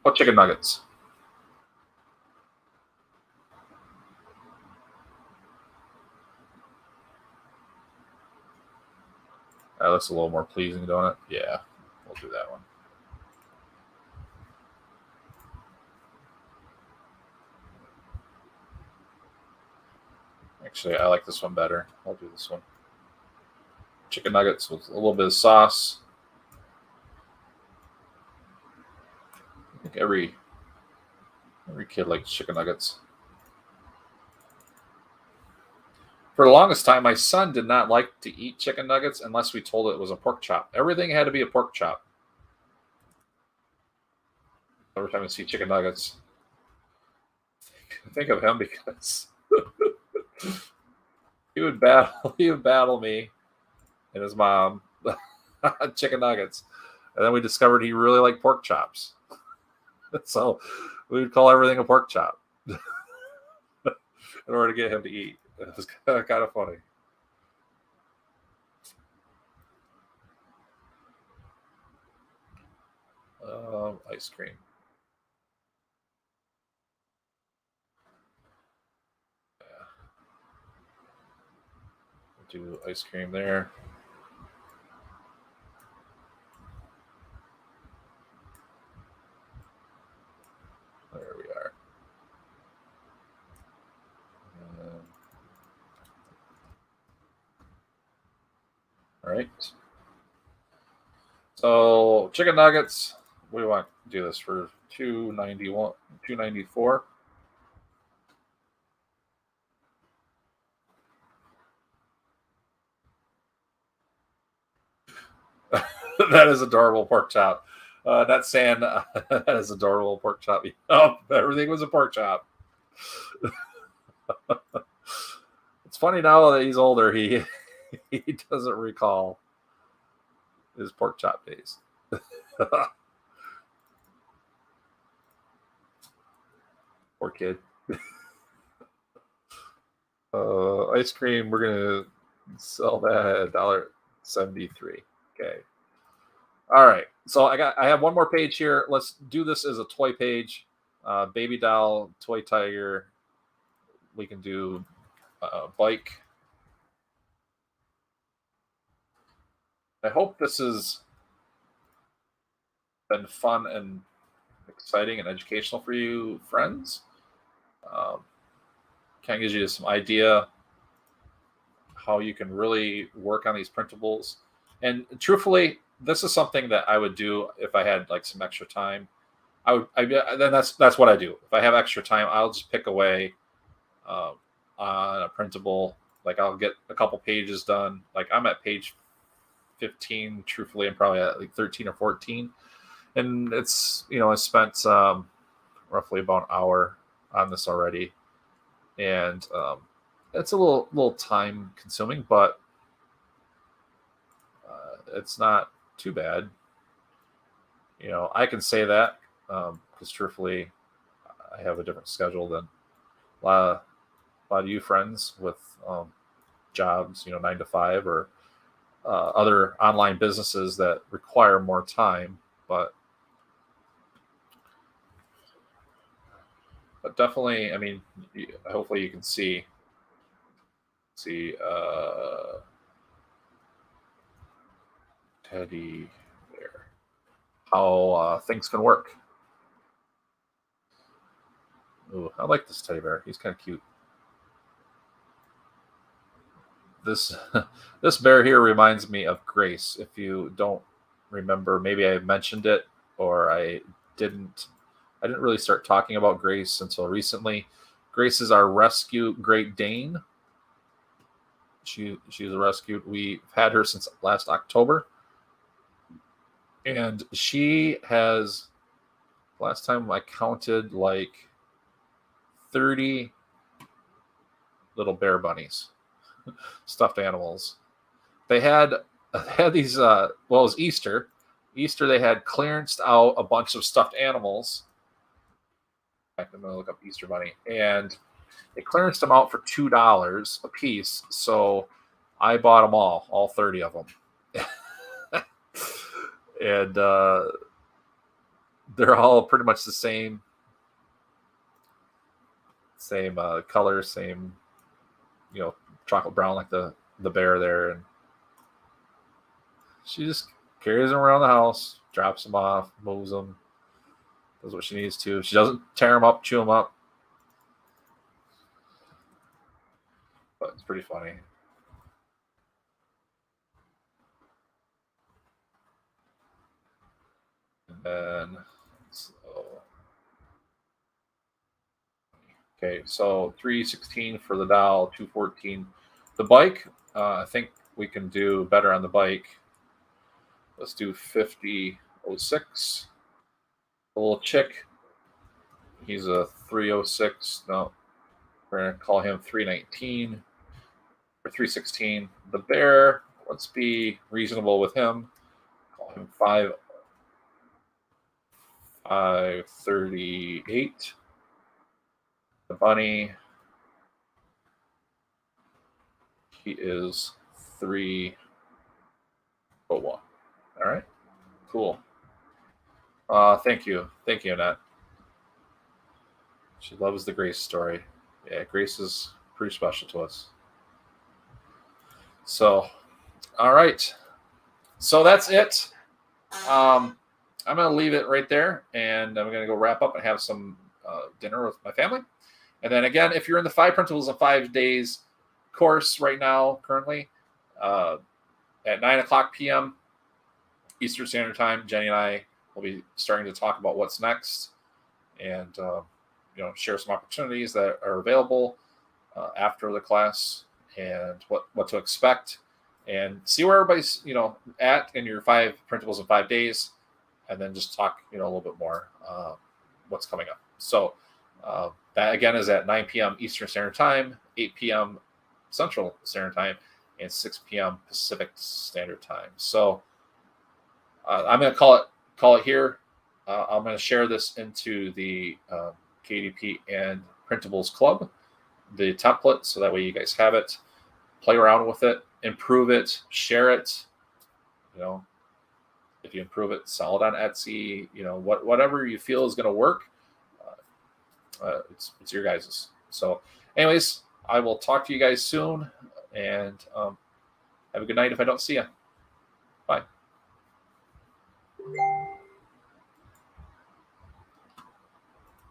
What chicken nuggets? That looks a little more pleasing, don't it? Yeah, we'll do that one. Actually, I like this one better. I'll do this one. Chicken nuggets with a little bit of sauce. I think every kid likes chicken nuggets. For the longest time, my son did not like to eat chicken nuggets unless we told it was a pork chop. Everything had to be a pork chop. Every time I see chicken nuggets, I think of him because he would battle me and his mom on chicken nuggets. And then we discovered he really liked pork chops. So we would call everything a pork chop in order to get him to eat. It was kind of funny. Ice cream. Do ice cream there. There we are. All right. So chicken nuggets. We want to do this for $2.91, $2.94. That is adorable pork chop. Not saying that is adorable pork chop. Oh, everything was a pork chop. It's funny now that he's older. He he doesn't recall his pork chop days. Poor kid. Ice cream. We're gonna sell that at $1.73. Okay. All right. So I have one more page here. Let's do this as a toy page. Baby doll, toy tiger. We can do bike. I hope this has been fun and exciting and educational for you, friends. Kind of gives you some idea how you can really work on these printables. And truthfully, this is something that I would do if I had like some extra time. Then that's what I do. If I have extra time, I'll just pick away on a printable. Like I'll get a couple pages done. Like I'm at page 15. Truthfully, I'm probably at like 13 or 14, and it's I spent roughly about an hour on this already, and it's a little time consuming, but it's not too bad. I can say that because truthfully, I have a different schedule than a lot of you friends with jobs, 9 to 5 or other online businesses that require more time. But definitely, I mean, hopefully you can see teddy bear, how things can work. Ooh, I like this teddy bear. He's kind of cute. This this bear here reminds me of Grace. If you don't remember, maybe I mentioned it or I didn't really start talking about Grace until recently. Grace is our rescue Great Dane. She's a rescue. We've had her since last October, and she has. Last time I counted like 30 little bear bunnies, stuffed animals. They had these. Well, it was Easter. Easter they had clearanced out a bunch of stuffed animals. I'm gonna look up Easter bunny, and they clearanced them out for $2 a piece. So I bought them all 30 of them, and they're all pretty much the same color, same chocolate brown like the bear there, and she just carries them around the house, drops them off, moves them, does what she needs to. She doesn't tear them up, chew them up, but it's pretty funny. And then okay, so 316 for the doll, 214. The bike, I think we can do better on the bike. Let's do 5006. The little chick, he's a 306. No, we're gonna call him 319 or 316. The bear, let's be reasonable with him. Call him 538. The bunny, he is 301. All right, cool. Thank you, Annette. She loves the Grace story. Yeah, Grace is pretty special to us. So, all right. So that's it. I'm going to leave it right there, and I'm going to go wrap up and have some dinner with my family. And then again, if you're in the 5 Printables in 5 days course right now, currently, at 9 o'clock p.m. Eastern Standard Time, Jenni and I will be starting to talk about what's next, and share some opportunities that are available after the class, and what to expect, and see where everybody's at in your 5 Printables in 5 days, and then just talk a little bit more what's coming up. So that again is at 9 p.m. Eastern Standard Time, 8 p.m. Central Standard Time, and 6 p.m. Pacific Standard Time. So I'm going to call it here. I'm going to share this into the KDP and Printables Club, the template, so that way you guys have it. Play around with it, improve it, share it. If you improve it, sell it on Etsy. Whatever you feel is going to work. It's your guys's. So, anyways, I will talk to you guys soon, and have a good night if I don't see you. Bye.